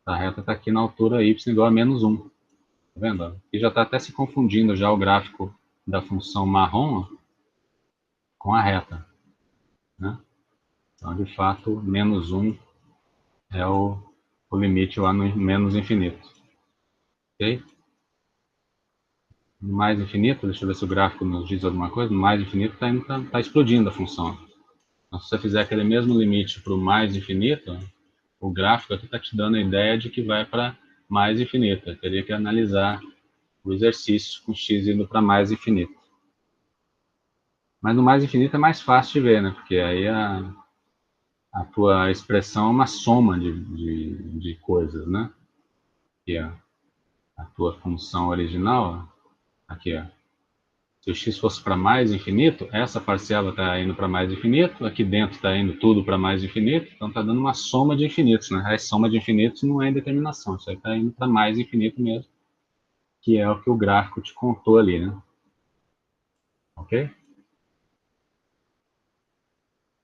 A reta está aqui na altura y igual a menos 1. Tá vendo? E já está até se confundindo já o gráfico da função marrom com a reta. Né? Então, de fato, menos 1 é o limite lá no menos infinito. Ok? No mais infinito, deixa eu ver se o gráfico nos diz alguma coisa, no mais infinito está explodindo a função. Então, se você fizer aquele mesmo limite para o mais infinito, o gráfico aqui está te dando a ideia de que vai para mais infinito. Eu teria que analisar o exercício com x indo para mais infinito. Mas no mais infinito é mais fácil de ver, né? Porque aí a tua expressão é uma soma de coisas, né? Aqui, ó, a tua função original, aqui, ó. Se o x fosse para mais infinito, essa parcela está indo para mais infinito, aqui dentro está indo tudo para mais infinito, então está dando uma soma de infinitos, né? A soma de infinitos não é indeterminação, isso aí está indo para mais infinito mesmo, que é o que o gráfico te contou ali, né? Ok?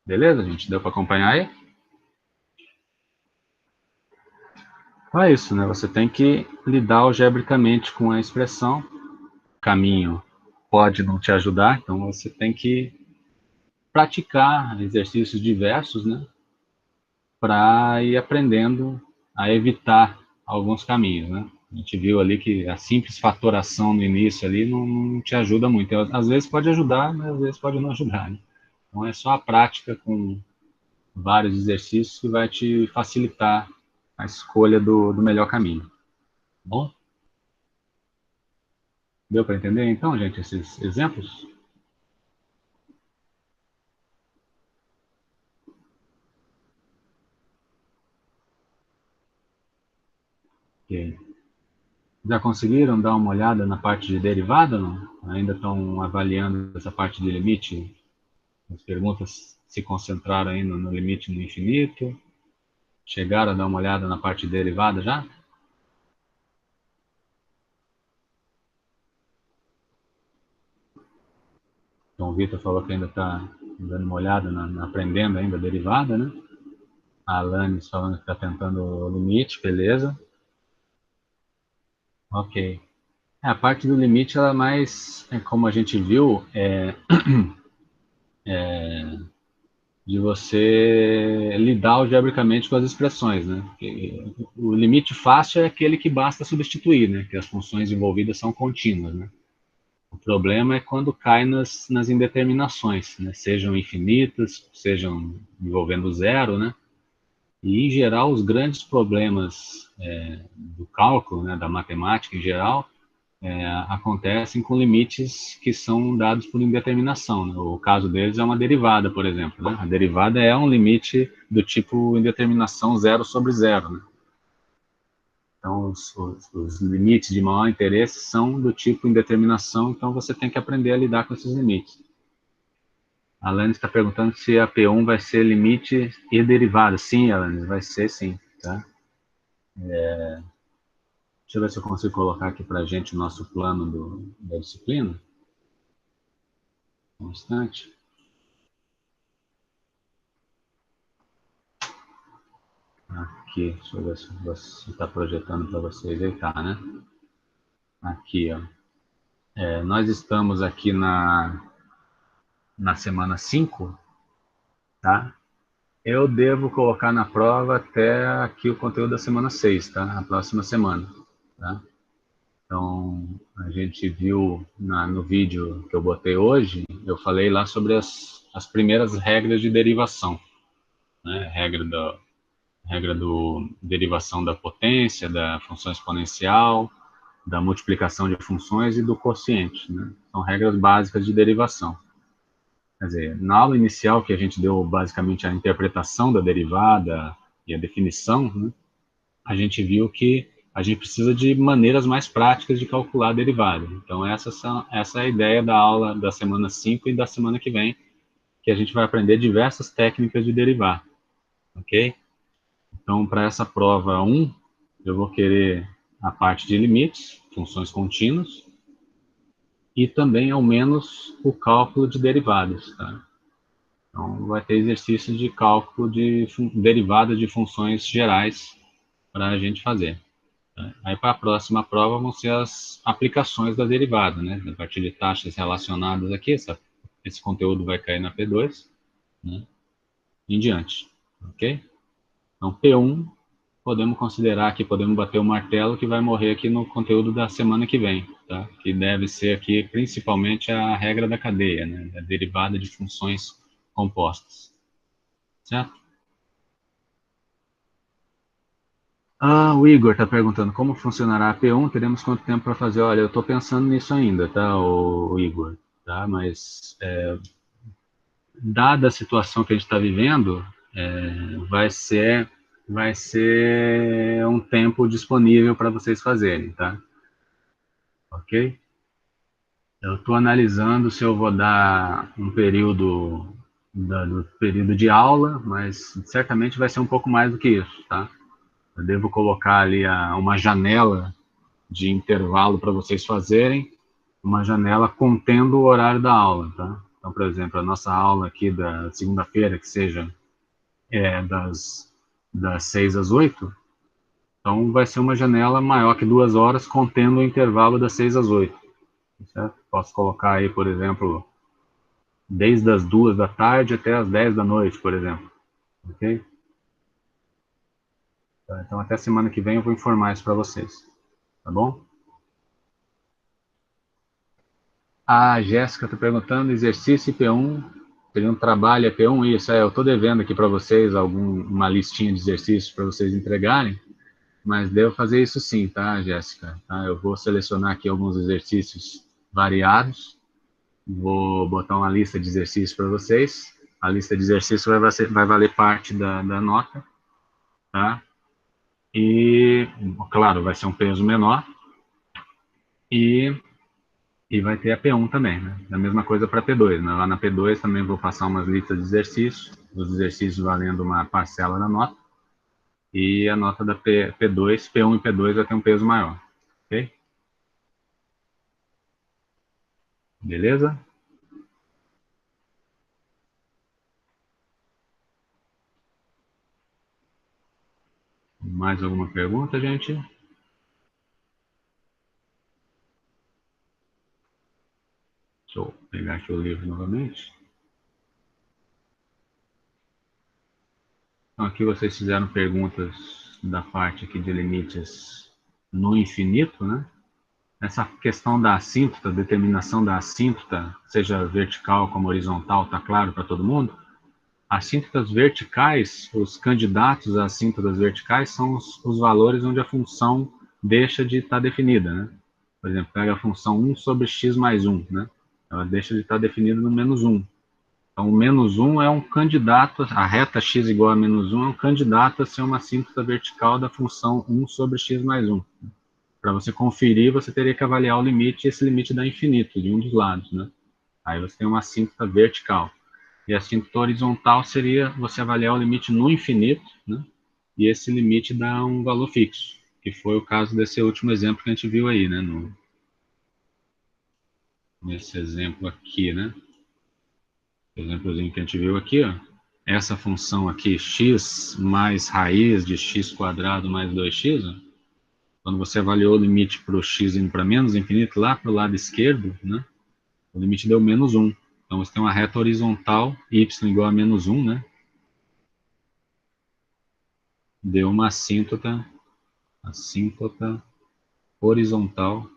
Beleza, gente? Deu para acompanhar aí? Então é isso, né? Você tem que lidar algebricamente com a expressão. O caminho pode não te ajudar, então você tem que praticar exercícios diversos, né? Para ir aprendendo a evitar alguns caminhos, né? A gente viu ali que a simples fatoração no início ali não te ajuda muito. Então, às vezes pode ajudar, mas às vezes pode não ajudar, né? Então é só a prática com vários exercícios que vai te facilitar a escolha do melhor caminho. Tá bom? Deu para entender então, gente, esses exemplos? Ok. Já conseguiram dar uma olhada na parte de derivada? Não? Ainda estão avaliando essa parte de limite? As perguntas se concentraram ainda no limite no infinito? Chegaram a dar uma olhada na parte de derivada já? Então o Vitor falou que ainda está dando uma olhada, aprendendo ainda a derivada, né? A Alanis falando que está tentando o limite, beleza. Ok. A parte do limite, ela é mais, como a gente viu, de você lidar algebricamente com as expressões, né? O limite fácil é aquele que basta substituir, né? Que as funções envolvidas são contínuas, né? O problema é quando cai nas indeterminações, né? Sejam infinitas, sejam envolvendo zero, né? E, em geral, os grandes problemas do cálculo, né, da matemática em geral, acontecem com limites que são dados por indeterminação, né? O caso deles é uma derivada, por exemplo, né? A derivada é um limite do tipo indeterminação zero sobre zero, né? Então, os limites de maior interesse são do tipo indeterminação, então você tem que aprender a lidar com esses limites. A Alanis está perguntando se a P1 vai ser limite e derivada. Sim, Alanis, vai ser sim. Tá? Deixa eu ver se eu consigo colocar aqui para a gente o nosso plano da disciplina. Um instante. Aqui, deixa eu ver se está projetando para vocês. Aí tá, né? Aqui, ó. Nós estamos aqui na na semana 5, tá? Eu devo colocar na prova até aqui o conteúdo da semana 6, tá? A próxima semana, tá? Então, a gente viu no vídeo que eu botei hoje, eu falei lá sobre as primeiras regras de derivação, né? Regra do derivação da potência, da função exponencial, da multiplicação de funções e do quociente, né? São regras básicas de derivação. Quer dizer, na aula inicial que a gente deu basicamente a interpretação da derivada e a definição, né, a gente viu que a gente precisa de maneiras mais práticas de calcular a derivada. Então, essa é a ideia da aula da semana 5 e da semana que vem, que a gente vai aprender diversas técnicas de derivar, ok? Então, para essa prova 1, eu vou querer a parte de limites, funções contínuas, e também, ao menos, o cálculo de derivadas, tá? Então, vai ter exercícios de cálculo de derivadas de funções gerais para a gente fazer. Tá? Aí, para a próxima prova, vão ser as aplicações da derivada, né? A partir de taxas relacionadas aqui, esse conteúdo vai cair na P2, né? Em diante, ok? Então, P1, podemos considerar que podemos bater o martelo que vai morrer aqui no conteúdo da semana que vem, tá? Que deve ser aqui principalmente a regra da cadeia, né? A derivada de funções compostas, certo? O Igor está perguntando como funcionará a P1, teremos quanto tempo para fazer? Olha, eu estou pensando nisso ainda, tá, o Igor, tá? Mas, dada a situação que a gente está vivendo, vai ser um tempo disponível para vocês fazerem, tá? Ok? Eu estou analisando se eu vou dar um período do período de aula, mas certamente vai ser um pouco mais do que isso, tá? Eu devo colocar ali uma janela de intervalo para vocês fazerem, uma janela contendo o horário da aula, tá? Então, por exemplo, a nossa aula aqui da segunda-feira, que seja das 6 às 8, então vai ser uma janela maior que 2 horas, contendo o intervalo das 6 às 8. Certo? Posso colocar aí, por exemplo, desde as 2 da tarde até as 10 da noite, por exemplo. Ok? Então, até semana que vem eu vou informar isso para vocês. Tá bom? A Jéssica está perguntando, exercício P1, seria um trabalho P1? Isso, eu estou devendo aqui para vocês uma listinha de exercícios para vocês entregarem, mas devo fazer isso sim, tá, Jéssica? Tá? Eu vou selecionar aqui alguns exercícios variados, vou botar uma lista de exercícios para vocês, a lista de exercícios vai valer parte da nota, tá? E, claro, vai ser um peso menor, e vai ter a P1 também, né? A mesma coisa para P2, né? Lá na P2 também vou passar umas listas de exercícios, os exercícios valendo uma parcela da nota, e a nota da P2, P1 e P2 vai ter um peso maior, ok? Beleza? Mais alguma pergunta, gente? Deixa eu pegar aqui o livro novamente. Então, aqui vocês fizeram perguntas da parte aqui de limites no infinito, né? Essa questão da assíntota, determinação da assíntota, seja vertical como horizontal, está claro para todo mundo? Assíntotas verticais, os candidatos a assíntotas verticais são os valores onde a função deixa de estar definida, né? Por exemplo, pega a função 1 sobre x mais 1, né? Ela deixa de estar definida no menos 1. Então, o menos 1 é um candidato, a reta x igual a menos 1 é um candidato a ser uma assíntota vertical da função 1 sobre x mais 1. Para você conferir, você teria que avaliar o limite, e esse limite dá infinito, de um dos lados, né? Aí você tem uma assíntota vertical. E a assíntota horizontal seria você avaliar o limite no infinito, né? E esse limite dá um valor fixo, que foi o caso desse último exemplo que a gente viu aí, né? Nesse exemplo aqui, né? Exemplozinho que a gente viu aqui, ó. Essa função aqui, x mais raiz de x quadrado mais 2x, ó, quando você avaliou o limite para o x indo para menos infinito, lá para o lado esquerdo, né? O limite deu menos 1. Então, você tem uma reta horizontal, y igual a menos 1, né? Deu uma assíntota horizontal.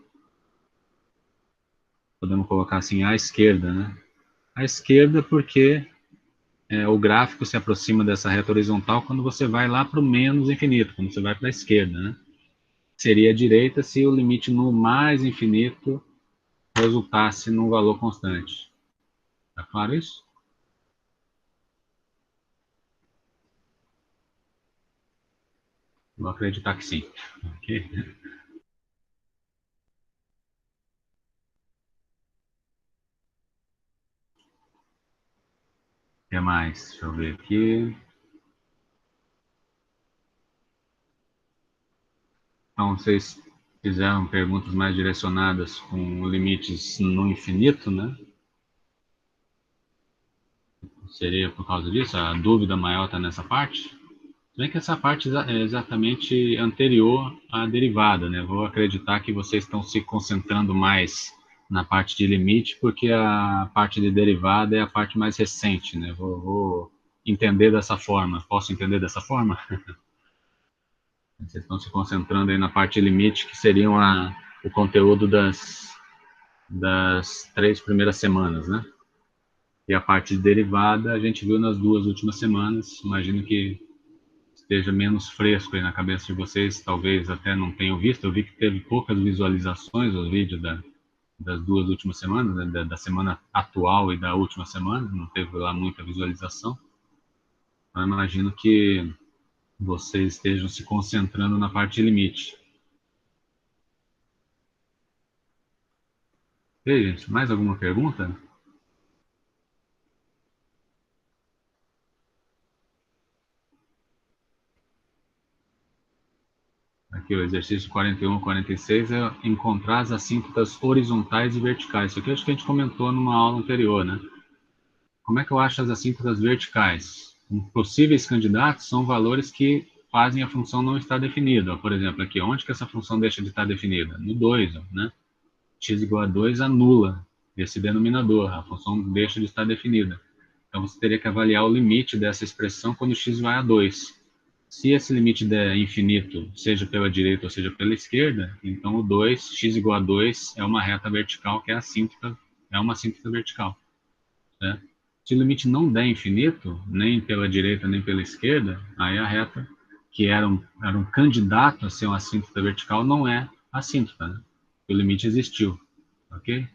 Podemos colocar assim, à esquerda, né? À esquerda porque o gráfico se aproxima dessa reta horizontal quando você vai lá para o menos infinito, quando você vai para a esquerda, né? Seria a direita se o limite no mais infinito resultasse num valor constante. Tá claro isso? Vou acreditar que sim. Ok? O que mais? Deixa eu ver aqui. Então, vocês fizeram perguntas mais direcionadas com limites no infinito, né? Seria por causa disso? A dúvida maior está nessa parte? Se bem que essa parte é exatamente anterior à derivada, né? Vou acreditar que vocês estão se concentrando mais na parte de limite, porque a parte de derivada é a parte mais recente, né? Vou entender dessa forma. Posso entender dessa forma? Vocês estão se concentrando aí na parte de limite, que seriam o conteúdo das 3 primeiras semanas, né? E a parte de derivada a gente viu nas 2 últimas semanas. Imagino que esteja menos fresco aí na cabeça de vocês, talvez até não tenham visto. Eu vi que teve poucas visualizações os vídeos das 2 últimas semanas, né? Da semana atual e da última semana, não teve lá muita visualização. Eu imagino que vocês estejam se concentrando na parte de limite. E aí, gente, mais alguma pergunta? Aqui o exercício 41 e 46 é encontrar as assíntotas horizontais e verticais. Isso aqui acho que a gente comentou numa aula anterior, né? Como é que eu acho as assíntotas verticais? Possíveis candidatos são valores que fazem a função não estar definida. Por exemplo, aqui, onde que essa função deixa de estar definida? No 2, né? X igual a 2 anula esse denominador, a função deixa de estar definida. Então, você teria que avaliar o limite dessa expressão quando x vai a 2. Se esse limite der infinito, seja pela direita ou seja pela esquerda, então o 2, x igual a 2, é uma reta vertical que é uma assíntota vertical. Né? Se o limite não der infinito, nem pela direita nem pela esquerda, aí a reta, que era um candidato a ser uma assíntota vertical, não é assíntota. Né? O limite existiu. Ok?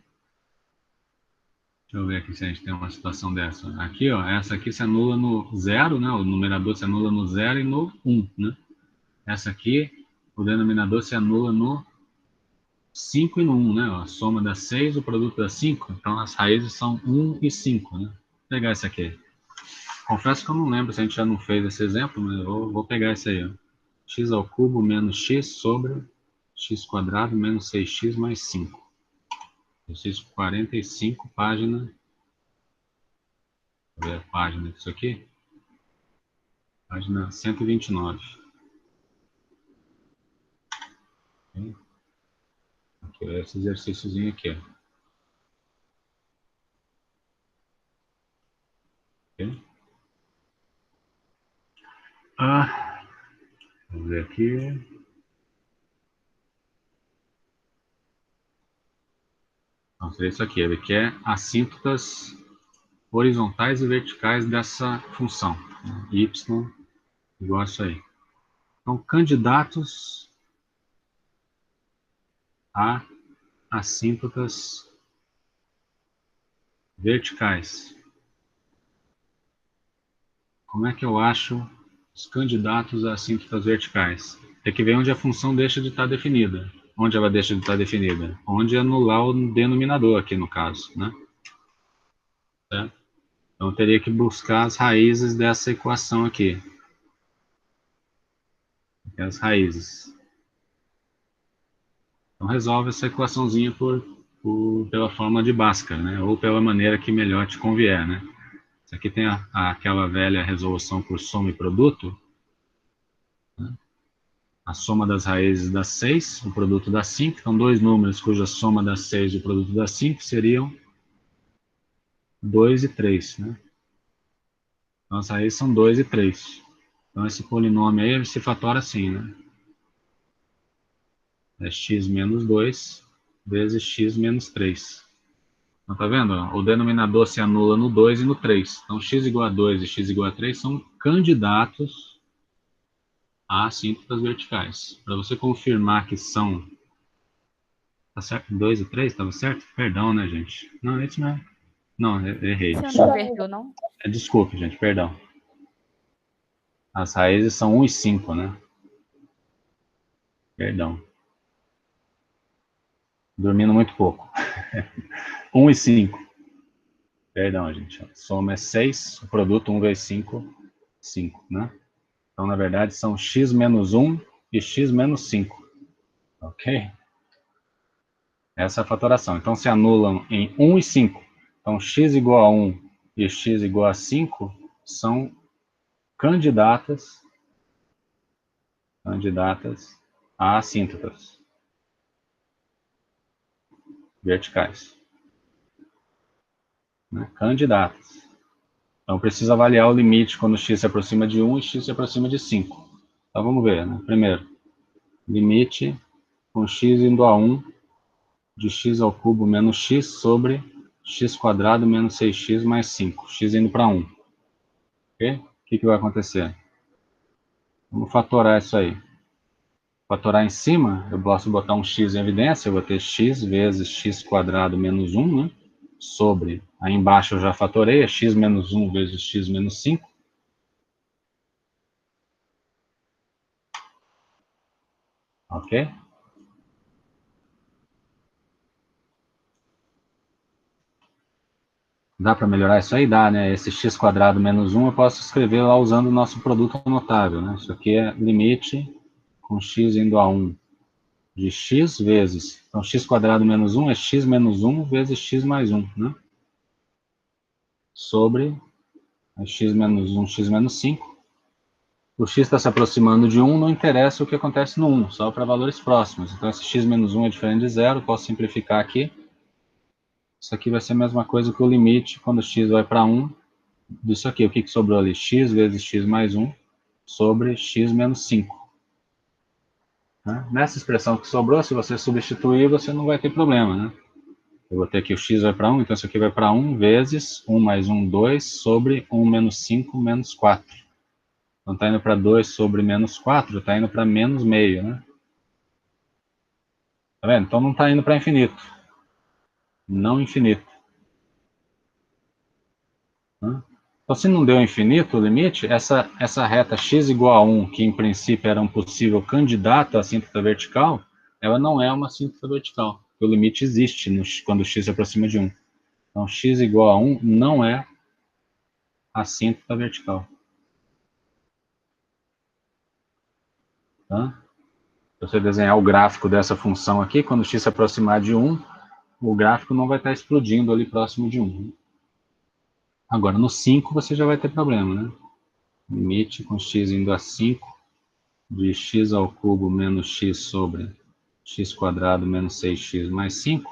Deixa eu ver aqui se a gente tem uma situação dessa. Aqui, ó, essa aqui se anula no 0, né? O numerador se anula no 0 e no 1, né? Essa aqui, o denominador se anula no 5 e no 1, né? A soma das 6, o produto das 5. Então, as raízes são 1 e 5, né? Vou pegar esse aqui. Confesso que eu não lembro se a gente já não fez esse exemplo, mas eu vou pegar esse aí, ó. X ao cubo menos x sobre x quadrado menos 6x mais 5. Exercício 45, página... Deixa eu ver a página disso aqui. Página 129. Ok? Aqui, esse exercíciozinho aqui, ó. Ok? Vamos ver aqui. Então, seria isso aqui. Ele quer assíntotas horizontais e verticais dessa função. Y igual a isso aí. Então, candidatos a assíntotas verticais. Como é que eu acho os candidatos a assíntotas verticais? Tem que ver onde a função deixa de estar definida. Onde ela deixa de estar definida? Onde anular o denominador aqui no caso, né? Certo? Então, eu teria que buscar as raízes dessa equação aqui. As raízes. Então, resolve essa equaçãozinha pela forma de Bhaskara, né? Ou pela maneira que melhor te convier, né? Isso aqui tem aquela velha resolução por soma e produto. Né? A soma das raízes das 6, o produto das 5. Então, dois números cuja soma das 6 e o produto das 5 seriam 2 e 3, né? Então, as raízes são 2 e 3. Então, esse polinômio aí se fatora assim, né? É x menos 2 vezes x menos 3. Então, tá vendo? O denominador se anula no 2 e no 3. Então, x igual a 2 e x igual a 3 são candidatos a assíntotas verticais. Para você confirmar que são... Tá certo? 2 e 3, estava certo? Perdão, né, gente? Não, isso não é... Não, errei. Você não inverteu, não? Desculpe, gente, perdão. As raízes são 1 e 5, né? Perdão. Dormindo muito pouco. 1 e 5. Perdão, gente. A soma é 6, o produto 1 vezes 5, 5, né? Então, na verdade, são x menos 1 e x menos 5. Ok? Essa é a fatoração. Então, se anulam em 1 e 5. Então, x igual a 1 e x igual a 5 são candidatas a assíntotas verticais. Né? Candidatas. Então, precisa avaliar o limite quando x se aproxima de 1 e x se aproxima de 5. Então, vamos ver, né? Primeiro, limite com x indo a 1 de x ao cubo menos x sobre x quadrado menos 6x mais 5. X indo para 1. Ok? O que vai acontecer? Vamos fatorar isso aí. Fatorar em cima, eu posso botar um x em evidência, eu vou ter x vezes x quadrado menos 1, né? Sobre, aí embaixo eu já fatorei, é x menos 1 vezes x menos 5. Ok? Dá para melhorar isso aí? Dá, né? Esse x quadrado menos 1 eu posso escrever lá usando o nosso produto notável, né? Isso aqui é limite com x indo a 1 de x vezes... Então, x quadrado menos 1 é x menos 1 vezes x mais 1, né? Sobre x menos 1, x menos 5. O x está se aproximando de 1, não interessa o que acontece no 1, só para valores próximos. Então, esse x menos 1 é diferente de 0, posso simplificar aqui. Isso aqui vai ser a mesma coisa que o limite quando x vai para 1. Disso aqui, o que sobrou ali? X vezes x mais 1 sobre x menos 5. Né? Nessa expressão que sobrou, se você substituir, você não vai ter problema, né? Eu vou ter aqui o x vai para 1, então isso aqui vai para 1 vezes 1 mais 1, 2, sobre 1 menos 5 menos 4. Então está indo para 2 sobre menos 4, está indo para menos meio, né? Tá vendo? Então não está indo para infinito. Não infinito. Né? Então, se não deu infinito o limite, essa reta x igual a 1, que em princípio era um possível candidato à assíntota vertical, ela não é uma assíntota vertical. O limite existe quando x se aproxima de 1. Então, x igual a 1 não é assíntota vertical. Tá? Se você desenhar o gráfico dessa função aqui, quando x se aproximar de 1, o gráfico não vai estar explodindo ali próximo de 1. Agora, no 5 você já vai ter problema, né? Limite com x indo a 5 de x ao cubo menos x sobre x quadrado menos 6x mais 5.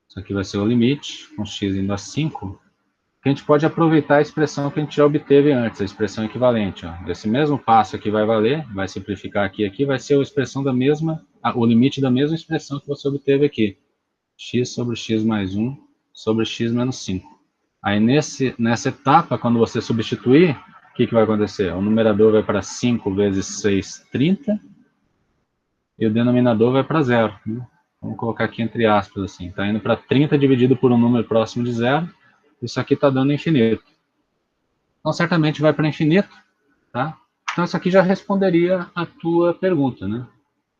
Isso aqui vai ser o limite com x indo a 5. Que a gente pode aproveitar a expressão que a gente já obteve antes, a expressão equivalente. Ó. Esse mesmo passo aqui vai valer, vai simplificar aqui vai ser a expressão da mesma, o limite da mesma expressão que você obteve aqui. X sobre x mais 1 sobre x menos 5. Aí nessa etapa, quando você substituir, o que vai acontecer? O numerador vai para 5 vezes 6, 30, e o denominador vai para 0. Né? Vamos colocar aqui entre aspas assim. Está indo para 30 dividido por um número próximo de 0, isso aqui está dando infinito. Então, certamente vai para infinito, tá? Então, isso aqui já responderia a tua pergunta, né?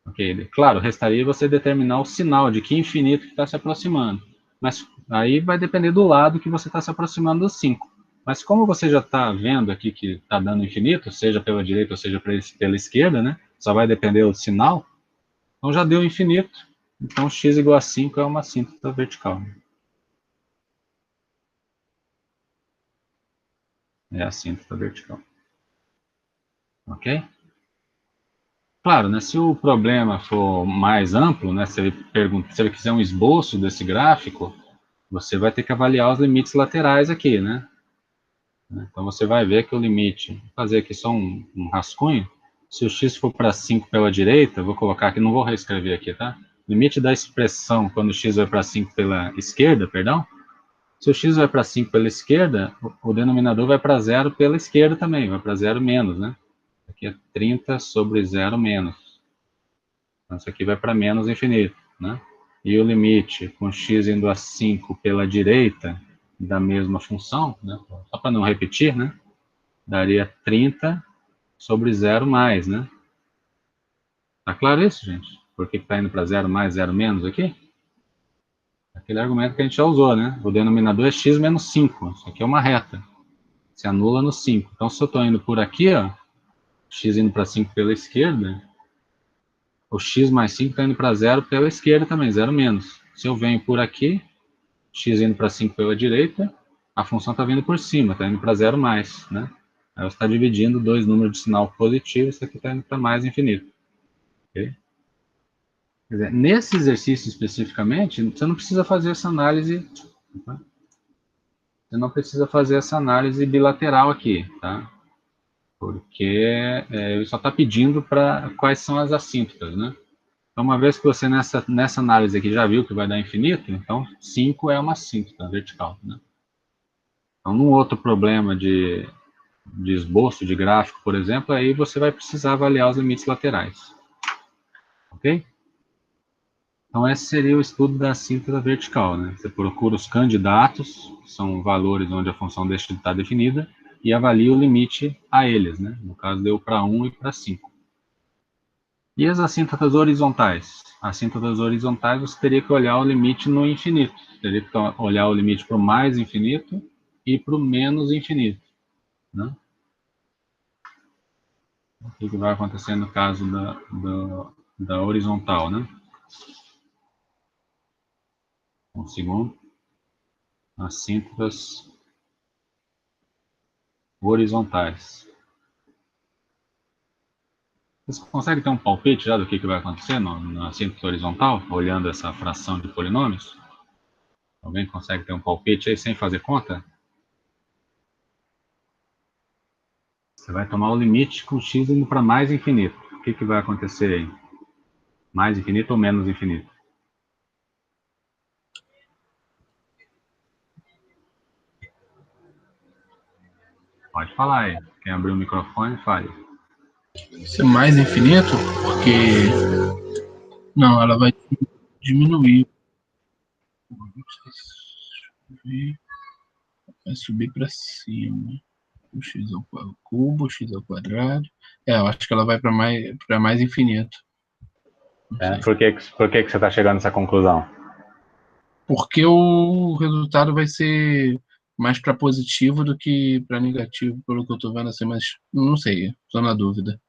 Ok, claro, restaria você determinar o sinal de que infinito que está se aproximando. Mas aí vai depender do lado que você está se aproximando do 5. Mas como você já está vendo aqui que está dando infinito, seja pela direita ou seja pela esquerda, né? Só vai depender do sinal. Então já deu infinito. Então x igual a 5 é uma assíntota vertical. É a assíntota vertical. Ok? Claro, né, se o problema for mais amplo, né, se ele quiser um esboço desse gráfico, você vai ter que avaliar os limites laterais aqui, né? Então, você vai ver que o limite, vou fazer aqui só um rascunho, se o x for para 5 pela direita, vou colocar aqui, não vou reescrever aqui, tá? Limite da expressão quando o x vai para 5 pela esquerda, perdão, se o x vai para 5 pela esquerda, o denominador vai para 0 pela esquerda também, vai para 0 menos, né? Aqui é 30 sobre 0 menos. Então, isso aqui vai para menos infinito, né? E o limite com x indo a 5 pela direita da mesma função, né? Só para não repetir, né? Daria 30 sobre 0 mais, né? Tá claro isso, gente? Por que está indo para 0 mais, 0 menos aqui? Aquele argumento que a gente já usou, né? O denominador é x menos 5. Isso aqui é uma reta. Se anula no 5. Então, se eu estou indo por aqui, ó, x indo para 5 pela esquerda, o x mais 5 está indo para 0 pela esquerda também, 0 menos. Se eu venho por aqui, x indo para 5 pela direita, a função está vindo por cima, está indo para 0 mais, né? Aí você está dividindo dois números de sinal positivo, isso aqui está indo para mais infinito. Okay? Quer dizer, nesse exercício especificamente, você não precisa fazer essa análise, tá? Você não precisa fazer essa análise bilateral aqui, tá? Porque ele só está pedindo para quais são as assíntotas, né? Então, uma vez que você nessa análise aqui já viu que vai dar infinito, então 5 é uma assíntota vertical, né? Então, num outro problema de esboço de gráfico, por exemplo, aí você vai precisar avaliar os limites laterais. Ok? Então, esse seria o estudo da assíntota vertical, né? Você procura os candidatos, que são valores onde a função deixa de estar definida, e avalia o limite a eles, né? No caso, deu para 1 e para 5. E as assíntotas horizontais? As assíntotas horizontais, você teria que olhar o limite no infinito. Você teria que olhar o limite para o mais infinito e para o menos infinito, né? O que vai acontecer no caso da horizontal, né? Um segundo. Assíntotas horizontais. Você consegue ter um palpite já do que vai acontecer na assíntota horizontal, olhando essa fração de polinômios? Alguém consegue ter um palpite aí sem fazer conta? Você vai tomar o limite com x indo para mais infinito. O que vai acontecer aí? Mais infinito ou menos infinito? Pode falar aí. Quem abriu o microfone, fale. Isso é mais infinito, porque... Não, ela vai diminuir. Vai subir para cima. O x ao cubo, o x ao quadrado. Eu acho que ela vai para mais infinito. Por que você está chegando a essa conclusão? Porque o resultado vai ser mais para positivo do que para negativo, pelo que eu estou vendo assim, mas não sei, estou na dúvida.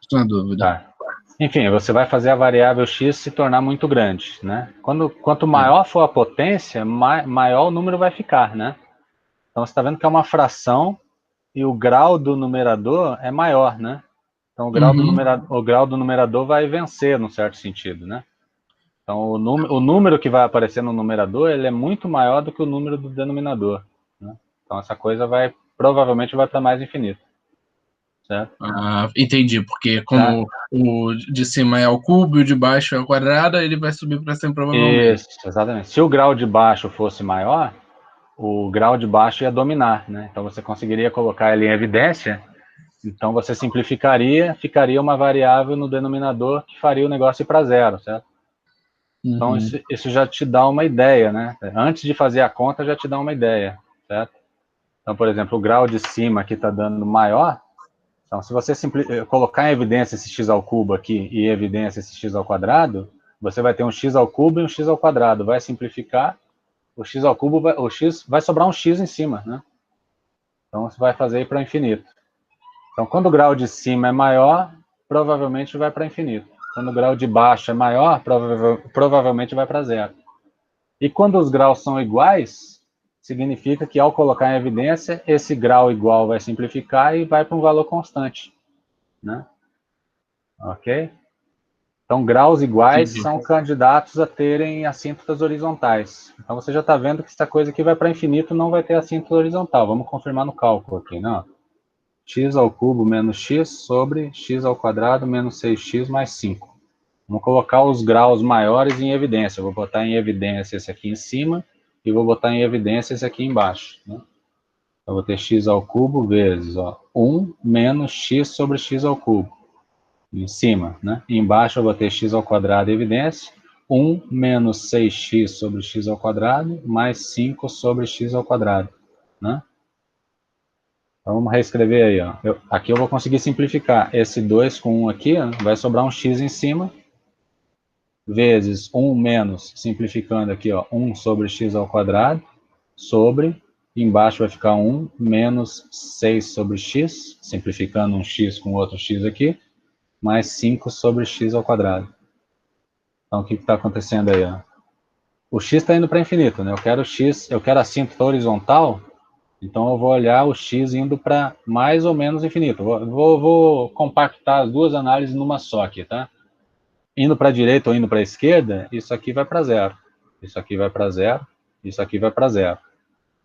Estou na dúvida. Tá. Enfim, você vai fazer a variável x se tornar muito grande, né? Quanto maior for a potência, maior o número vai ficar, né? Então, você está vendo que é uma fração e o grau do numerador é maior, né? Então, o grau do numerador vai vencer, num certo sentido, né? Então, o número que vai aparecer no numerador, ele é muito maior do que o número do denominador, né? Então, essa coisa provavelmente vai para mais infinito. Certo? Entendi, porque como o de cima é ao cubo e o de baixo é ao quadrado, ele vai subir para cima provavelmente. Isso, exatamente. Se o grau de baixo fosse maior, o grau de baixo ia dominar, né? Então você conseguiria colocar ele em evidência, então você simplificaria, ficaria uma variável no denominador que faria o negócio ir para zero, certo? Então isso já te dá uma ideia, né? Antes de fazer a conta já te dá uma ideia, certo? Então, por exemplo, o grau de cima aqui está dando maior. Então, se você colocar em evidência esse x ao cubo aqui e em evidência esse x ao quadrado, você vai ter um x ao cubo e um x ao quadrado. Vai simplificar, o x ao cubo, vai sobrar um x em cima, né? Então, você vai fazer para infinito. Então, quando o grau de cima é maior, provavelmente vai para infinito. Quando o grau de baixo é maior, provavelmente vai para zero. E quando os graus são iguais, significa que ao colocar em evidência, esse grau igual vai simplificar e vai para um valor constante, né? Ok? Então, graus iguais Entendi. são candidatos a terem assíntotas horizontais. Então, você já está vendo que essa coisa aqui vai para infinito, não vai ter assíntota horizontal. Vamos confirmar no cálculo aqui, né? X ao cubo menos x sobre x ao quadrado menos 6x mais 5. Vamos colocar os graus maiores em evidência. Eu vou botar em evidência esse aqui em cima e vou botar em evidência esse aqui embaixo, né? Eu vou ter x ao cubo vezes 1 menos x sobre x ao cubo. Em cima, né? E embaixo eu vou ter x ao quadrado em evidência. 1 menos 6x sobre x ao quadrado mais 5 sobre x ao quadrado, né? Então, vamos reescrever aí, ó. Aqui eu vou conseguir simplificar. Esse 2 com 1 aqui, ó, vai sobrar um x em cima, vezes 1 menos, simplificando aqui, ó, 1 sobre x ao quadrado, sobre, embaixo vai ficar 1 menos 6 sobre x, simplificando um x com outro x aqui, mais 5 sobre x ao quadrado. Então, o que está acontecendo aí, ó? O x está indo para infinito, né? Eu quero a assíntota horizontal, então eu vou olhar o x indo para mais ou menos infinito. Vou compactar as duas análises numa só aqui, tá? Indo para a direita ou indo para a esquerda, isso aqui vai para zero. Isso aqui vai para zero, isso aqui vai para zero.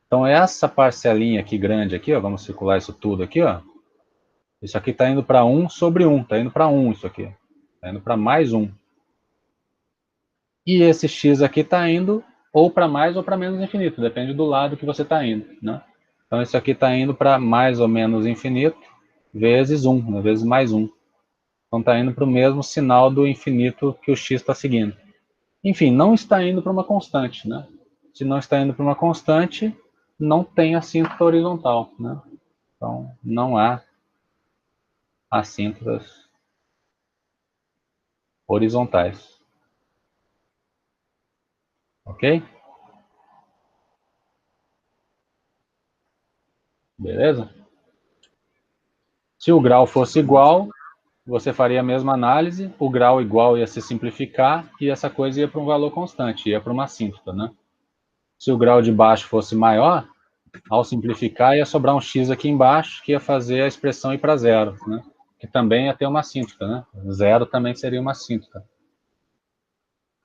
Então, essa parcelinha aqui grande aqui, ó, vamos circular isso tudo aqui, ó. Isso aqui está indo para 1 sobre 1, está indo para 1 isso aqui. Está indo para mais 1. E esse x aqui está indo ou para mais ou para menos infinito, depende do lado que você está indo, né? Então, isso aqui está indo para mais ou menos infinito, vezes 1, né? Vezes mais 1. Então, está indo para o mesmo sinal do infinito que o x está seguindo. Enfim, não está indo para uma constante, né? Se não está indo para uma constante, não tem assíntota horizontal, né? Então, não há assíntotas horizontais. Ok? Beleza? Se o grau fosse igual, você faria a mesma análise, o grau igual ia se simplificar e essa coisa ia para um valor constante, ia para uma assíntota, né? Se o grau de baixo fosse maior, ao simplificar ia sobrar um x aqui embaixo, que ia fazer a expressão ir para zero, né? Que também ia ter uma assíntota, né? Zero também seria uma assíntota.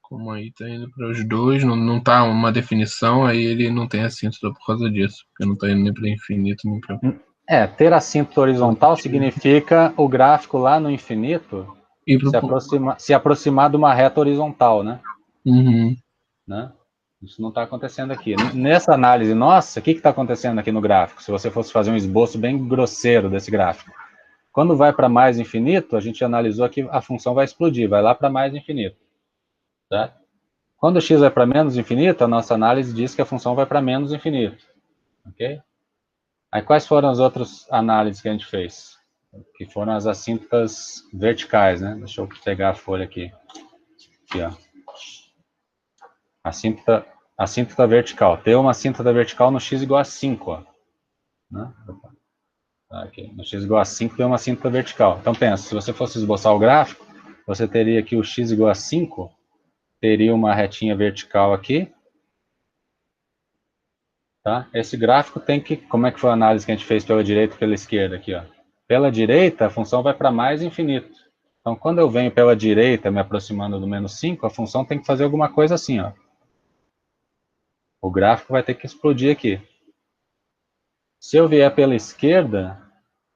Como aí tá indo para os dois, não tá uma definição, aí ele não tem assíntota por causa disso, porque não tá indo nem para infinito, nem para... Ter assíntota horizontal significa o gráfico lá no infinito se aproximar de uma reta horizontal, né? Uhum. Né? Isso não está acontecendo aqui. Nessa análise nossa, o que está acontecendo aqui no gráfico? Se você fosse fazer um esboço bem grosseiro desse gráfico. Quando vai para mais infinito, a gente analisou que a função vai explodir, vai lá para mais infinito. Tá? Quando o x vai para menos infinito, a nossa análise diz que a função vai para menos infinito. Ok? Aí quais foram as outras análises que a gente fez? Que foram as assíntotas verticais, né? Deixa eu pegar a folha aqui. Aqui, ó. Assíntota vertical. Tem uma assíntota vertical no x igual a 5, ó. Né? Aqui. No x igual a 5 tem uma assíntota vertical. Então pensa, se você fosse esboçar o gráfico, você teria aqui o x igual a 5, teria uma retinha vertical aqui. Tá? Esse gráfico tem que... Como é que foi a análise que a gente fez pela direita e pela esquerda aqui, ó? Pela direita, a função vai para mais infinito. Então, quando eu venho pela direita, me aproximando do menos 5, a função tem que fazer alguma coisa assim, ó. O gráfico vai ter que explodir aqui. Se eu vier pela esquerda,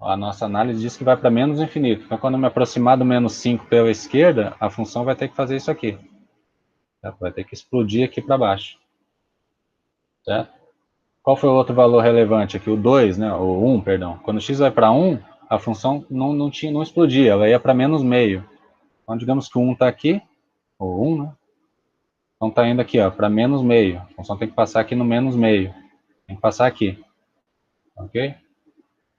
a nossa análise diz que vai para menos infinito. Então, quando eu me aproximar do menos 5 pela esquerda, a função vai ter que fazer isso aqui. Vai ter que explodir aqui para baixo. Certo? Qual foi o outro valor relevante aqui? O 2, né? O 1, perdão. Quando x vai para 1, a função não explodia, ela ia para menos meio. Então, digamos que o 1 está aqui, o 1, né? Então, está indo aqui, ó, para menos meio. A função tem que passar aqui no menos meio. Tem que passar aqui. Ok?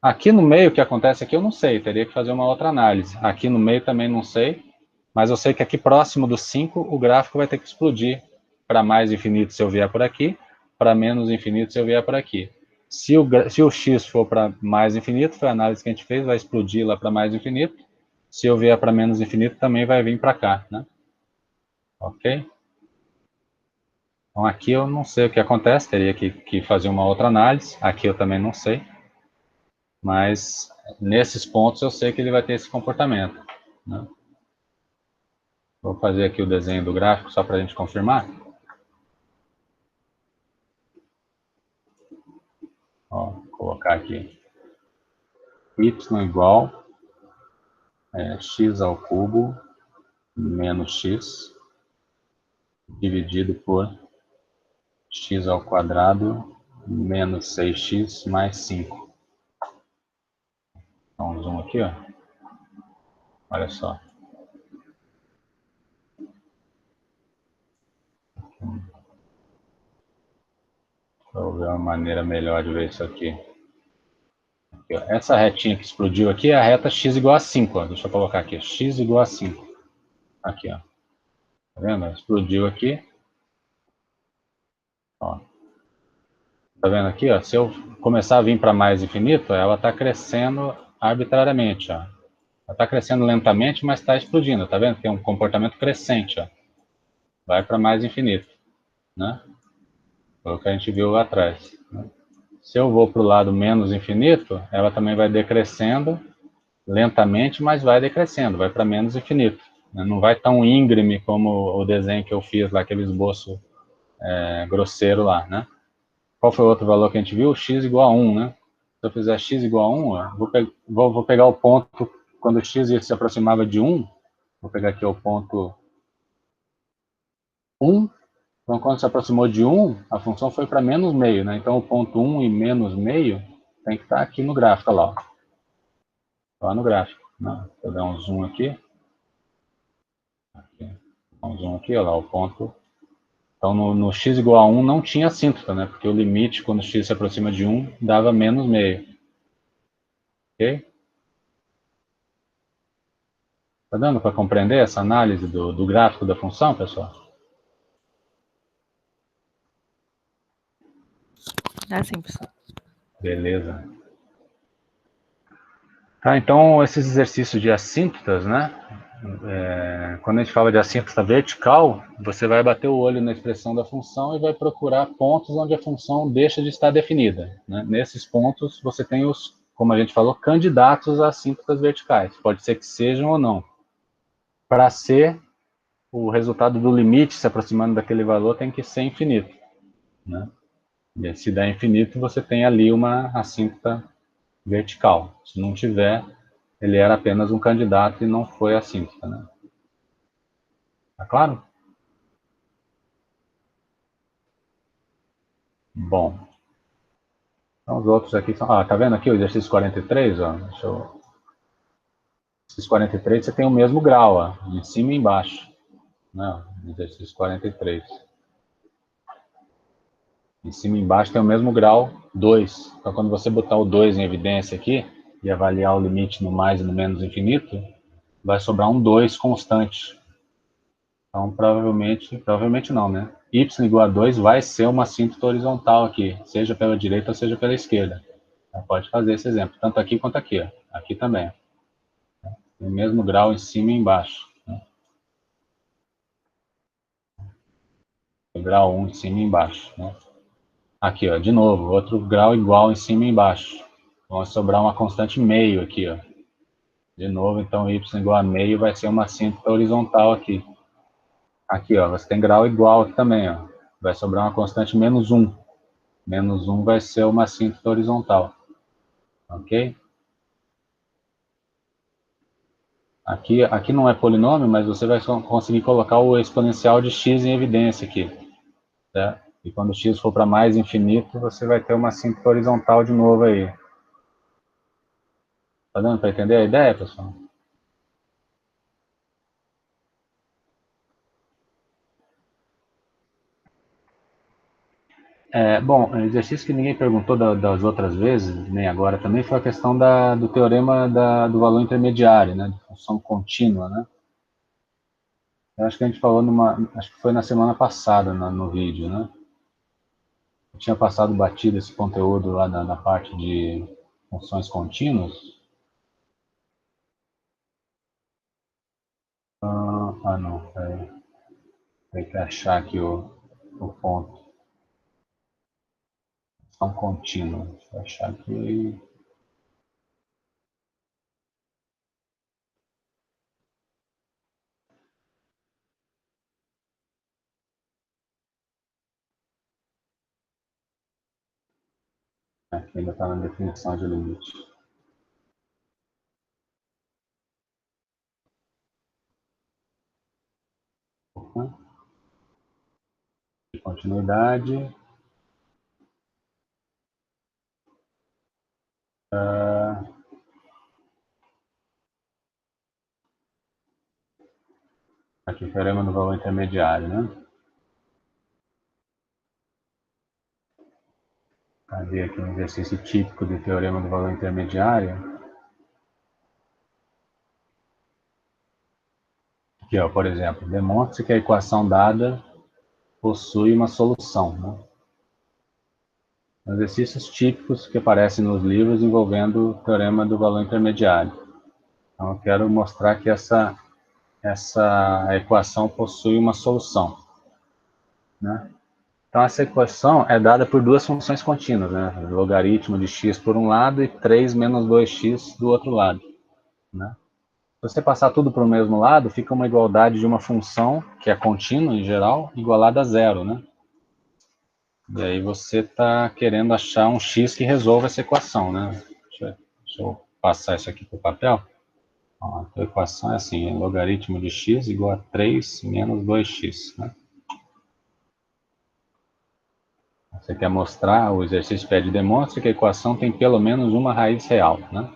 Aqui no meio, o que acontece aqui, eu não sei. Teria que fazer uma outra análise. Aqui no meio também não sei. Mas eu sei que aqui próximo do 5, o gráfico vai ter que explodir para mais infinito se eu vier por aqui, para menos infinito se eu vier por aqui. Se o x for para mais infinito, foi a análise que a gente fez, vai explodir lá para mais infinito. Se eu vier para menos infinito, também vai vir para cá, né? Ok? Então aqui eu não sei o que acontece, teria que fazer uma outra análise. Aqui eu também não sei. Mas nesses pontos eu sei que ele vai ter esse comportamento, né? Vou fazer aqui o desenho do gráfico só para a gente confirmar. Ó, vou colocar aqui y igual x ao cubo menos x dividido por x ao quadrado menos 6x mais 5. Então, um zoom aqui, ó. Olha só. Vou ver uma maneira melhor de ver isso aqui. Aqui, ó. Essa retinha que explodiu aqui é a reta x igual a 5. Ó. Deixa eu colocar aqui. X igual a 5. Aqui, ó. Tá vendo? Explodiu aqui. Ó. Tá vendo aqui? Ó? Se eu começar a vir para mais infinito, ela está crescendo arbitrariamente. Ó. Ela está crescendo lentamente, mas está explodindo. Tá vendo? Tem um comportamento crescente. Ó. Vai para mais infinito. Né? Foi o que a gente viu lá atrás. Né? Se eu vou para o lado menos infinito, ela também vai decrescendo lentamente, mas vai decrescendo, vai para menos infinito. Né? Não vai tão íngreme como o desenho que eu fiz lá, aquele esboço grosseiro lá, né? Qual foi o outro valor que a gente viu? X igual a 1, né? Se eu fizer x igual a 1, ó, vou pegar o ponto quando x se aproximava de 1, vou pegar aqui o ponto 1, então quando se aproximou de 1, a função foi para menos meio, né? Então o ponto 1 e menos meio tem que estar aqui no gráfico, olha lá. Lá no gráfico. Né? Vou dar um zoom aqui. Um zoom aqui, olha lá, o ponto. Então no x igual a 1 não tinha assíntota, né? Porque o limite, quando x se aproxima de 1, dava menos meio. Ok? Está dando para compreender essa análise do gráfico da função, pessoal? Sim, professor. Beleza. Tá, então, esses exercícios de assíntotas, né? Quando a gente fala de assíntota vertical, você vai bater o olho na expressão da função e vai procurar pontos onde a função deixa de estar definida. Né? Nesses pontos, você tem os, como a gente falou, candidatos a assíntotas verticais. Pode ser que sejam ou não. Para ser, o resultado do limite se aproximando daquele valor tem que ser infinito. Né? E se der infinito, você tem ali uma assíntota vertical. Se não tiver, ele era apenas um candidato e não foi assíntota. Né? Tá claro? Bom. Então, os outros aqui são... Ah, tá vendo aqui o exercício 43? Ó? Deixa eu... Exercício 43, você tem o mesmo grau, ó, de cima e embaixo. Né? Exercício 43. Em cima e embaixo tem o mesmo grau, 2. Então, quando você botar o 2 em evidência aqui, e avaliar o limite no mais e no menos infinito, vai sobrar um 2 constante. Então, provavelmente não, né? Y igual a 2 vai ser uma assíntota horizontal aqui, seja pela direita ou seja pela esquerda. Então, pode fazer esse exemplo, tanto aqui quanto aqui. Ó. Aqui também. Tem o mesmo grau em cima e embaixo. Né? O grau 1 em cima e embaixo. Né? Aqui, ó, de novo, outro grau igual em cima e embaixo. Vai sobrar uma constante meio aqui, ó. De novo, então, y igual a meio vai ser uma assíntota horizontal aqui. Aqui, ó, você tem grau igual aqui também, ó. Vai sobrar uma constante menos 1. Menos 1 vai ser uma assíntota horizontal. Ok? Aqui não é polinômio, mas você vai conseguir colocar o exponencial de x em evidência aqui. Certo? E quando x for para mais infinito, você vai ter uma assíntota horizontal de novo aí. Tá dando para entender a ideia, pessoal? Bom, o exercício que ninguém perguntou das outras vezes, nem agora também, foi a questão do teorema do valor intermediário, né, de função contínua, né? Eu acho que a gente falou acho que foi na semana passada no vídeo, né? Eu tinha passado batido esse conteúdo lá na parte de funções contínuas. Não, peraí. Tem que achar aqui o ponto. Função contínua. Deixa eu achar aqui. Aqui ainda está na definição de limite. De continuidade. Aqui, teorema do valor intermediário, né? Cadê aqui um exercício típico de teorema do valor intermediário? Aqui, ó, por exemplo, demonstre que a equação dada possui uma solução, né? Exercícios típicos que aparecem nos livros envolvendo o teorema do valor intermediário. Então, eu quero mostrar que essa equação possui uma solução, né? Então, essa equação é dada por duas funções contínuas, né? Logaritmo de x por um lado e 3 menos 2x do outro lado, né? Se você passar tudo para o mesmo lado, fica uma igualdade de uma função, que é contínua em geral, igualada a zero, né? E aí você está querendo achar um x que resolva essa equação, né? Deixa eu passar isso aqui para o papel. Ó, a equação é assim, logaritmo de x igual a 3 menos 2x, né? Você quer mostrar, o exercício pede, demonstre que a equação tem pelo menos uma raiz real, né?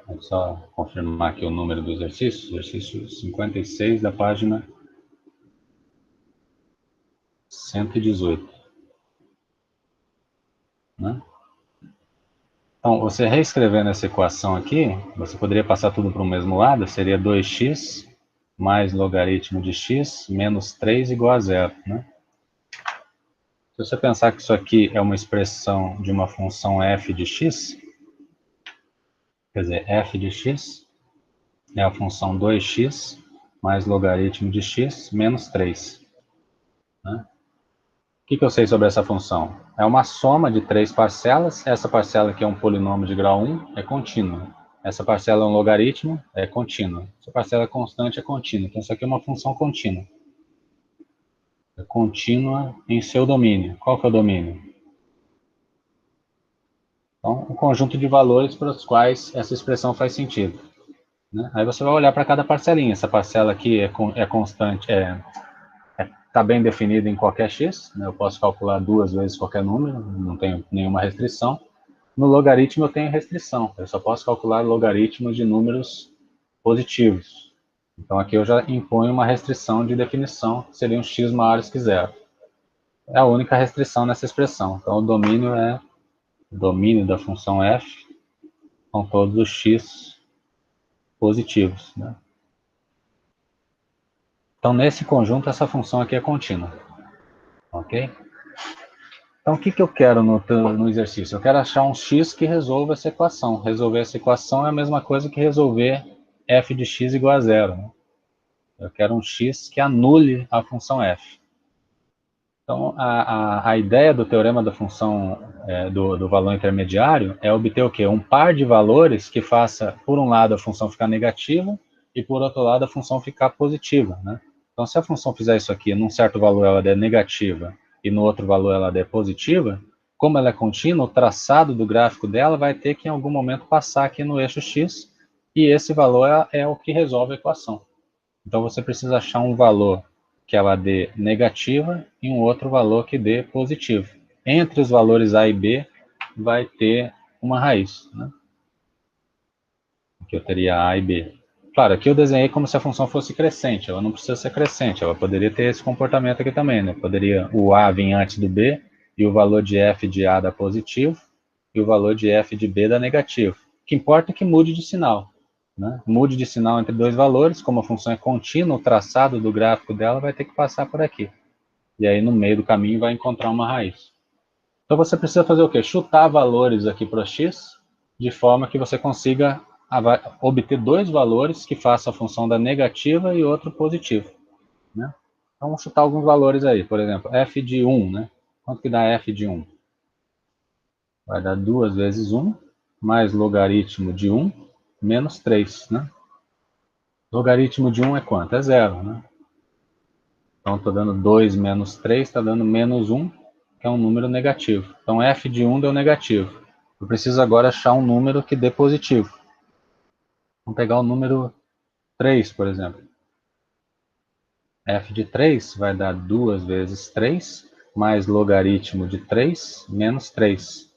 Vou só confirmar aqui o número do exercício 56 da página 118. Né? Então, você reescrevendo essa equação aqui, você poderia passar tudo para o mesmo lado, seria 2x mais logaritmo de x menos 3 igual a zero, né? Se você pensar que isso aqui é uma expressão de uma função f de x, quer dizer, f de x é a função 2x mais logaritmo de x menos 3. Né? O que eu sei sobre essa função? É uma soma de 3 parcelas. Essa parcela aqui é um polinômio de grau 1, é contínua. Essa parcela é um logaritmo, é contínua. Essa parcela é constante, é contínua. Então, isso aqui é uma função contínua. É contínua em seu domínio. Qual que é o domínio? Então, um conjunto de valores para os quais essa expressão faz sentido. Né? Aí você vai olhar para cada parcelinha. Essa parcela aqui é constante, está bem definida em qualquer x, né? Eu posso calcular 2 vezes qualquer número, não tenho nenhuma restrição. No logaritmo eu tenho restrição, eu só posso calcular logaritmos de números positivos. Então aqui eu já imponho uma restrição de definição, que seriam x maiores que zero. É a única restrição nessa expressão. Então o domínio é o domínio da função f com todos os x positivos, né? Então, nesse conjunto, essa função aqui é contínua. Ok? Então, o que eu quero no exercício? Eu quero achar um x que resolva essa equação. Resolver essa equação é a mesma coisa que resolver f de x igual a zero. Né? Eu quero um x que anule a função f. Então, a ideia do teorema da função do valor intermediário é obter o quê? Um par de valores que faça, por um lado, a função ficar negativa e, por outro lado, a função ficar positiva. Né? Então, se a função fizer isso aqui, num certo valor ela der negativa e no outro valor ela der positiva, como ela é contínua, o traçado do gráfico dela vai ter que, em algum momento, passar aqui no eixo x, e esse valor é o que resolve a equação. Então, você precisa achar um valor que ela dê negativa e um outro valor que dê positivo. Entre os valores A e B, vai ter uma raiz. Né? Aqui eu teria A e B. Claro, aqui eu desenhei como se a função fosse crescente. Ela não precisa ser crescente, ela poderia ter esse comportamento aqui também. Né? Poderia o A vir antes do B, e o valor de f de A dá positivo, e o valor de f de B dá negativo. O que importa é que mude de sinal. Né? Mude de sinal entre dois valores, como a função é contínua, o traçado do gráfico dela vai ter que passar por aqui. E aí no meio do caminho vai encontrar uma raiz. Então você precisa fazer o quê? Chutar valores aqui para x, de forma que você consiga obter dois valores que façam a função da negativa e outro positivo. Né? Então vamos chutar alguns valores aí. Por exemplo, f de 1. Né? Quanto que dá f de 1? Vai dar 2 vezes 1, mais logaritmo de 1, menos 3. Né? Logaritmo de 1 é quanto? É 0. Né? Então, estou dando 2 menos 3, está dando menos 1, que é um número negativo. Então, f de 1 deu negativo. Eu preciso agora achar um número que dê positivo. Vamos pegar o número 3, por exemplo. F de 3 vai dar 2 vezes 3, mais logaritmo de 3, menos 3.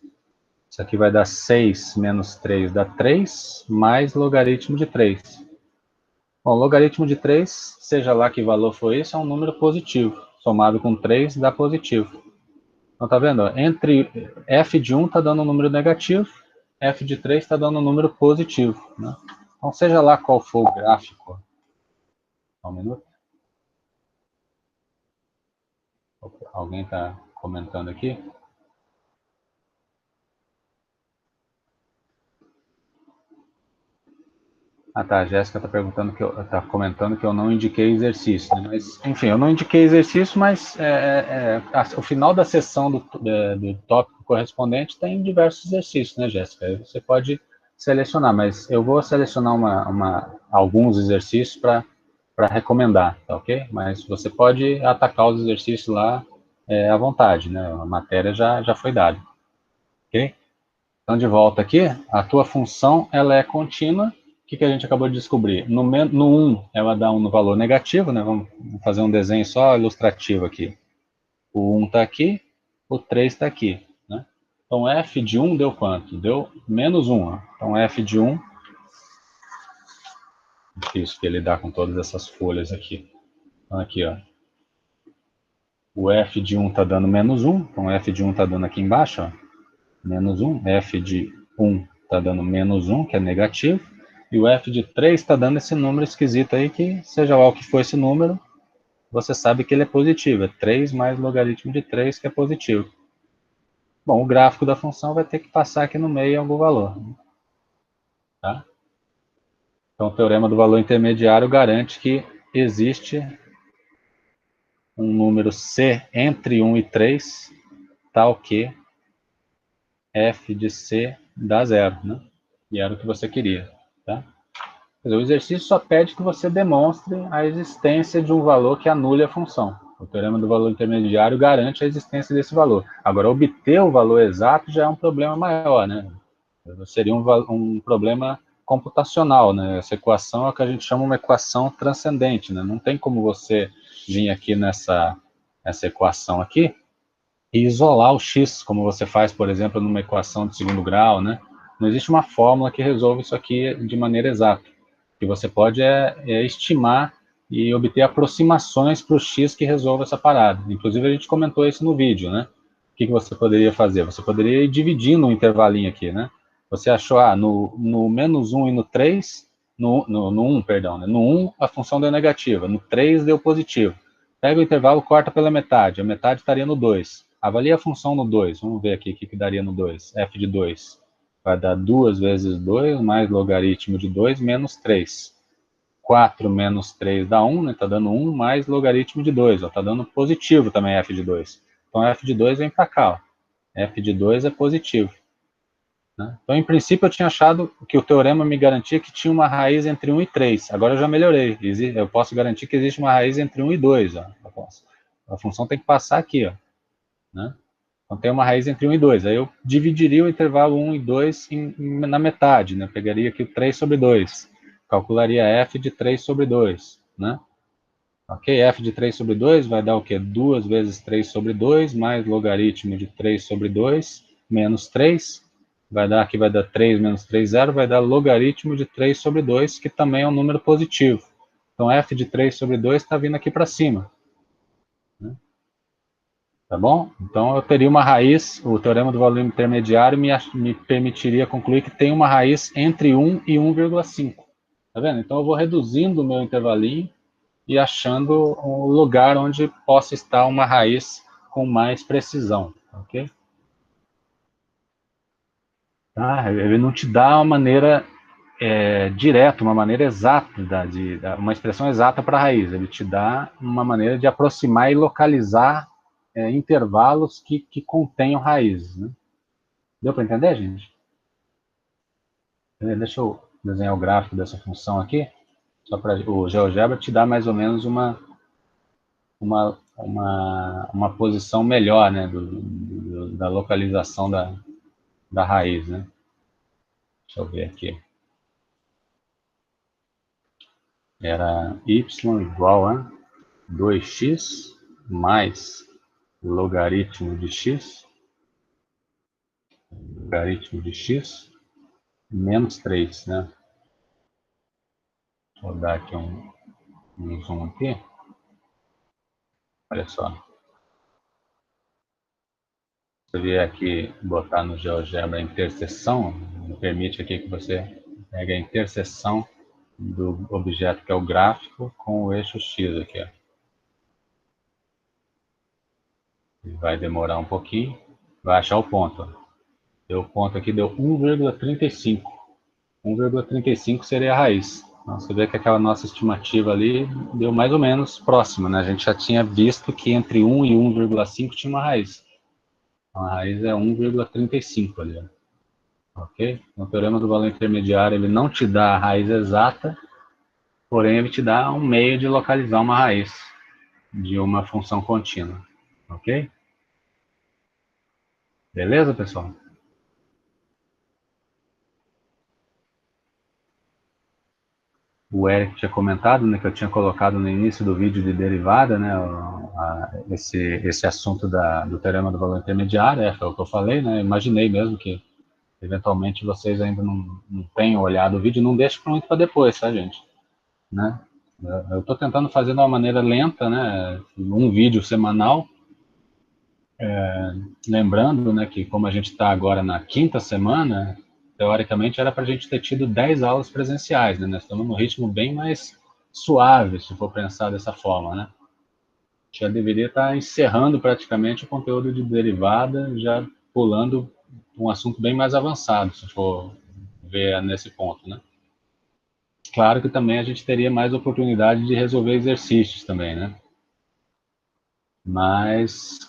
Isso aqui vai dar 6 menos 3 dá 3, mais logaritmo de 3. Bom, logaritmo de 3, seja lá que valor for esse, é um número positivo. Somado com 3 dá positivo. Então, tá vendo? Entre f de 1 está dando um número negativo, f de 3 está dando um número positivo. Né? Então, seja lá qual for o gráfico. Só um minuto. Alguém está comentando aqui? Ah, tá. A Jéssica está comentando que eu não indiquei exercício. Né? Mas, enfim, eu não indiquei exercício, mas o final da sessão do tópico correspondente tem diversos exercícios, né, Jéssica? Aí você pode selecionar, mas eu vou selecionar alguns exercícios para recomendar, tá ok? Mas você pode atacar os exercícios lá à vontade, né? A matéria já foi dada, ok? Então, de volta aqui, a tua função ela é contínua. O que a gente acabou de descobrir? No 1, ela dá um valor negativo, né? Vamos fazer um desenho só ilustrativo aqui. O 1 está aqui, o 3 está aqui. Né? Então, f de 1 deu quanto? Deu menos 1. Ó. Então, f de 1, difícil que ele dá com todas essas folhas aqui. Então, aqui, ó. O f de 1 está dando menos 1, então f de 1 está dando aqui embaixo, ó, menos 1. F de 1 está dando menos 1, que é negativo. E o f de 3 está dando esse número esquisito aí, que seja lá o que for esse número, você sabe que ele é positivo. É 3 mais logaritmo de 3, que é positivo. Bom, o gráfico da função vai ter que passar aqui no meio em algum valor. Tá? Então, o teorema do valor intermediário garante que existe um número C entre 1 e 3, tal que f de C dá zero. Né? E era o que você queria. Tá? Quer dizer, o exercício só pede que você demonstre a existência de um valor que anule a função. O teorema do valor intermediário garante a existência desse valor. Agora, obter o valor exato já é um problema maior, né? Seria um problema computacional, né? Essa equação é o que a gente chama uma equação transcendente, né? Não tem como você vir aqui essa equação aqui e isolar o x, como você faz, por exemplo, numa equação de segundo grau, né? Não existe uma fórmula que resolva isso aqui de maneira exata. O que você pode estimar e obter aproximações para o x que resolva essa parada. Inclusive, a gente comentou isso no vídeo, né? O que você poderia fazer? Você poderia ir dividindo um intervalinho aqui, né? Você achou, no menos 1 e no 3, no 1, perdão, né? No 1 a função deu negativa, no 3 deu positivo. Pega o intervalo, corta pela metade, a metade estaria no 2. Avalia a função no 2, vamos ver aqui o que daria no 2, f de 2. Vai dar 2 vezes 2, mais logaritmo de 2, menos 3. 4 menos 3 dá 1, né? Está dando 1, mais logaritmo de 2. Está dando positivo também f de 2. Então, f de 2 vem para cá. Ó. F de 2 é positivo. Né? Então, em princípio, eu tinha achado que o teorema me garantia que tinha uma raiz entre 1 e 3. Agora eu já melhorei. Eu posso garantir que existe uma raiz entre 1 e 2. Ó. A função tem que passar aqui. Ó. Né? Então, tem uma raiz entre 1 e 2. Aí eu dividiria o intervalo 1 e 2 na metade. Né? Pegaria aqui o 3 sobre 2. Calcularia f de 3 sobre 2. Né? Ok, f de 3 sobre 2 vai dar o quê? 2 vezes 3 sobre 2, mais logaritmo de 3 sobre 2, menos 3. Aqui vai dar 3 menos 3, 0. Vai dar logaritmo de 3 sobre 2, que também é um número positivo. Então, f de 3 sobre 2 está vindo aqui para cima. Tá bom? Então, eu teria uma raiz, o teorema do valor intermediário me permitiria concluir que tem uma raiz entre 1 e 1,5. Tá vendo? Então, eu vou reduzindo o meu intervalinho e achando um lugar onde possa estar uma raiz com mais precisão. Ok? Tá? Ele não te dá uma maneira direta, uma maneira exata, uma expressão exata para a raiz. Ele te dá uma maneira de aproximar e localizar intervalos que contenham raízes. Né? Deu para entender, gente? Deixa eu desenhar o gráfico dessa função aqui, só para o GeoGebra te dar mais ou menos uma uma posição melhor, né, da localização da raiz, né? Deixa eu ver aqui. Era y igual a 2x mais logaritmo de x menos 3, né? Vou dar aqui um zoom aqui. Olha só. Se eu vier aqui botar no GeoGebra a interseção, me permite aqui que você pegue a interseção do objeto que é o gráfico com o eixo X aqui, ó. Vai demorar um pouquinho, vai achar o ponto, ó. O ponto aqui deu 1,35. 1,35 seria a raiz. Então, você vê que aquela nossa estimativa ali deu mais ou menos próxima, né? A gente já tinha visto que entre 1 e 1,5 tinha uma raiz. Então, a raiz é 1,35 ali, ó. Ok? Então, o teorema do valor intermediário, ele não te dá a raiz exata, porém ele te dá um meio de localizar uma raiz de uma função contínua. Ok? Beleza, pessoal? O Eric tinha comentado, né, que eu tinha colocado no início do vídeo de derivada, né, esse assunto do teorema do valor intermediário, foi o que eu falei, né, imaginei mesmo que eventualmente vocês ainda não tenham olhado o vídeo, não deixe muito para depois, tá, gente? Né? Eu estou tentando fazer de uma maneira lenta, né, um vídeo semanal, lembrando, né, que como a gente está agora na 5ª semana, teoricamente era para a gente ter tido 10 aulas presenciais, né? Nós estamos num ritmo bem mais suave, se for pensar dessa forma, né? Já deveria estar encerrando praticamente o conteúdo de derivada, já pulando um assunto bem mais avançado, se for ver nesse ponto, né? Claro que também a gente teria mais oportunidade de resolver exercícios também, né? Mas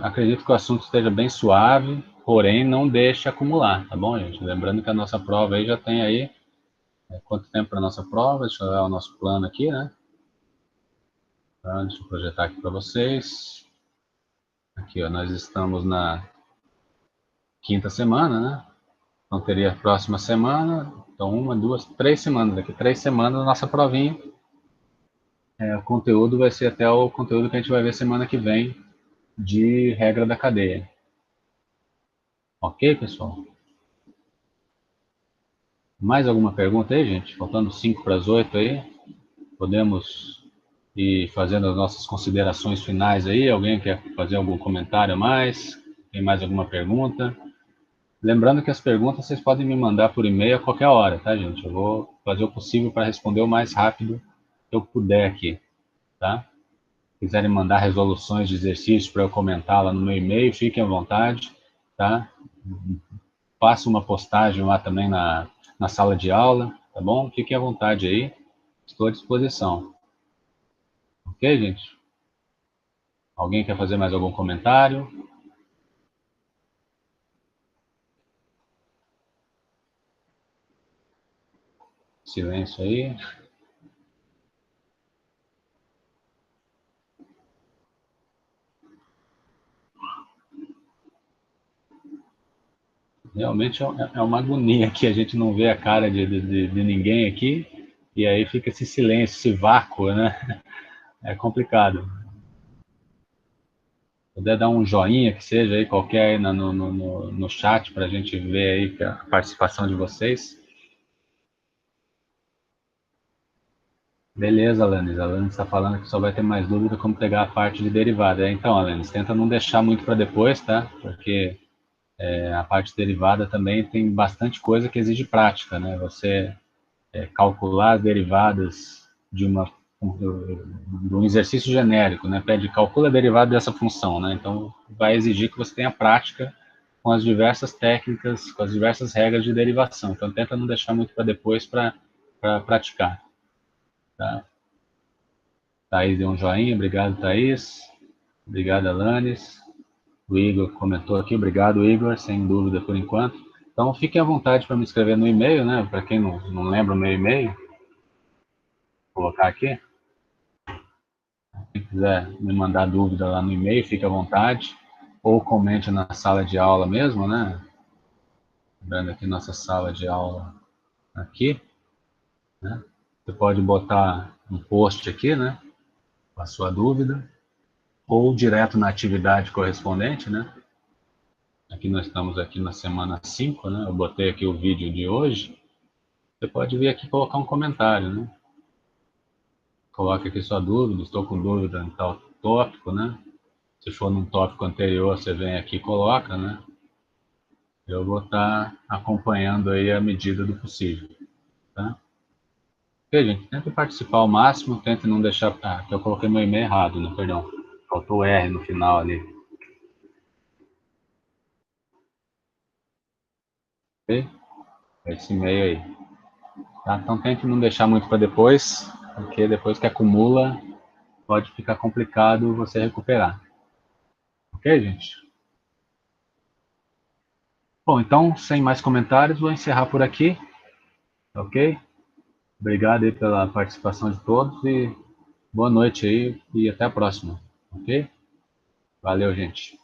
acredito que o assunto esteja bem suave, porém não deixe acumular, tá bom, gente? Lembrando que a nossa prova aí já tem aí, quanto tempo para a nossa prova? Deixa eu ver o nosso plano aqui, né? Então, deixa eu projetar aqui para vocês. Aqui, ó, nós estamos na 5ª semana, né? Então teria a próxima semana, então 1, 2, 3 semanas. Daqui 3 semanas a nossa provinha. O conteúdo vai ser até o conteúdo que a gente vai ver semana que vem de regra da cadeia. Ok, pessoal? Mais alguma pergunta aí, gente? Faltando 5 para as 8 aí. Podemos ir fazendo as nossas considerações finais aí. Alguém quer fazer algum comentário a mais? Tem mais alguma pergunta? Lembrando que as perguntas vocês podem me mandar por e-mail a qualquer hora, tá, gente? Eu vou fazer o possível para responder o mais rápido que eu puder aqui, tá? Se quiserem mandar resoluções de exercícios para eu comentar lá no meu e-mail, fiquem à vontade, tá? Faça uma postagem lá também na sala de aula, tá bom? Fiquem à vontade aí, estou à disposição. Ok, gente? Alguém quer fazer mais algum comentário? Silêncio aí. Realmente é uma agonia que a gente não vê a cara de ninguém aqui, e aí fica esse silêncio, esse vácuo, né? É complicado. Se puder dar um joinha, que seja aí qualquer aí no chat, para a gente ver aí a participação de vocês. Beleza, Alanis. A Alanis está falando que só vai ter mais dúvida como pegar a parte de derivada. Então, Alanis, tenta não deixar muito para depois, tá? Porque a parte derivada também tem bastante coisa que exige prática, né? Você calcular as derivadas de um exercício genérico, né? Pede calcula a derivada dessa função, né? Então, vai exigir que você tenha prática com as diversas técnicas, com as diversas regras de derivação. Então, tenta não deixar muito para depois para praticar. Tá? Thaís deu um joinha, obrigado, Thaís. Obrigado, Alanis. O Igor comentou aqui, obrigado, Igor, sem dúvida por enquanto. Então, fiquem à vontade para me escrever no e-mail, né? Para quem não lembra o meu e-mail, vou colocar aqui. Quem quiser me mandar dúvida lá no e-mail, fique à vontade. Ou comente na sala de aula mesmo, né? Vendo aqui nossa sala de aula aqui, né? Você pode botar um post aqui, né? Com a sua dúvida. Ou direto na atividade correspondente, né? Aqui nós estamos aqui na semana 5, né? Eu botei aqui o vídeo de hoje. Você pode vir aqui colocar um comentário, né? Coloque aqui sua dúvida, estou com dúvida em tal tópico, né? Se for num tópico anterior, você vem aqui e coloca, né? Eu vou estar acompanhando aí à medida do possível, tá? Ok, gente? Tente participar ao máximo, tente não deixar... Ah, aqui eu coloquei meu e-mail errado, né? Perdão. Faltou o R no final ali. Ok? Esse e-mail aí. Tá? Então tente não deixar muito para depois, porque depois que acumula, pode ficar complicado você recuperar. Ok, gente? Bom, então, sem mais comentários, vou encerrar por aqui. Ok? Obrigado aí pela participação de todos e boa noite aí e até a próxima. Ok? Valeu, gente.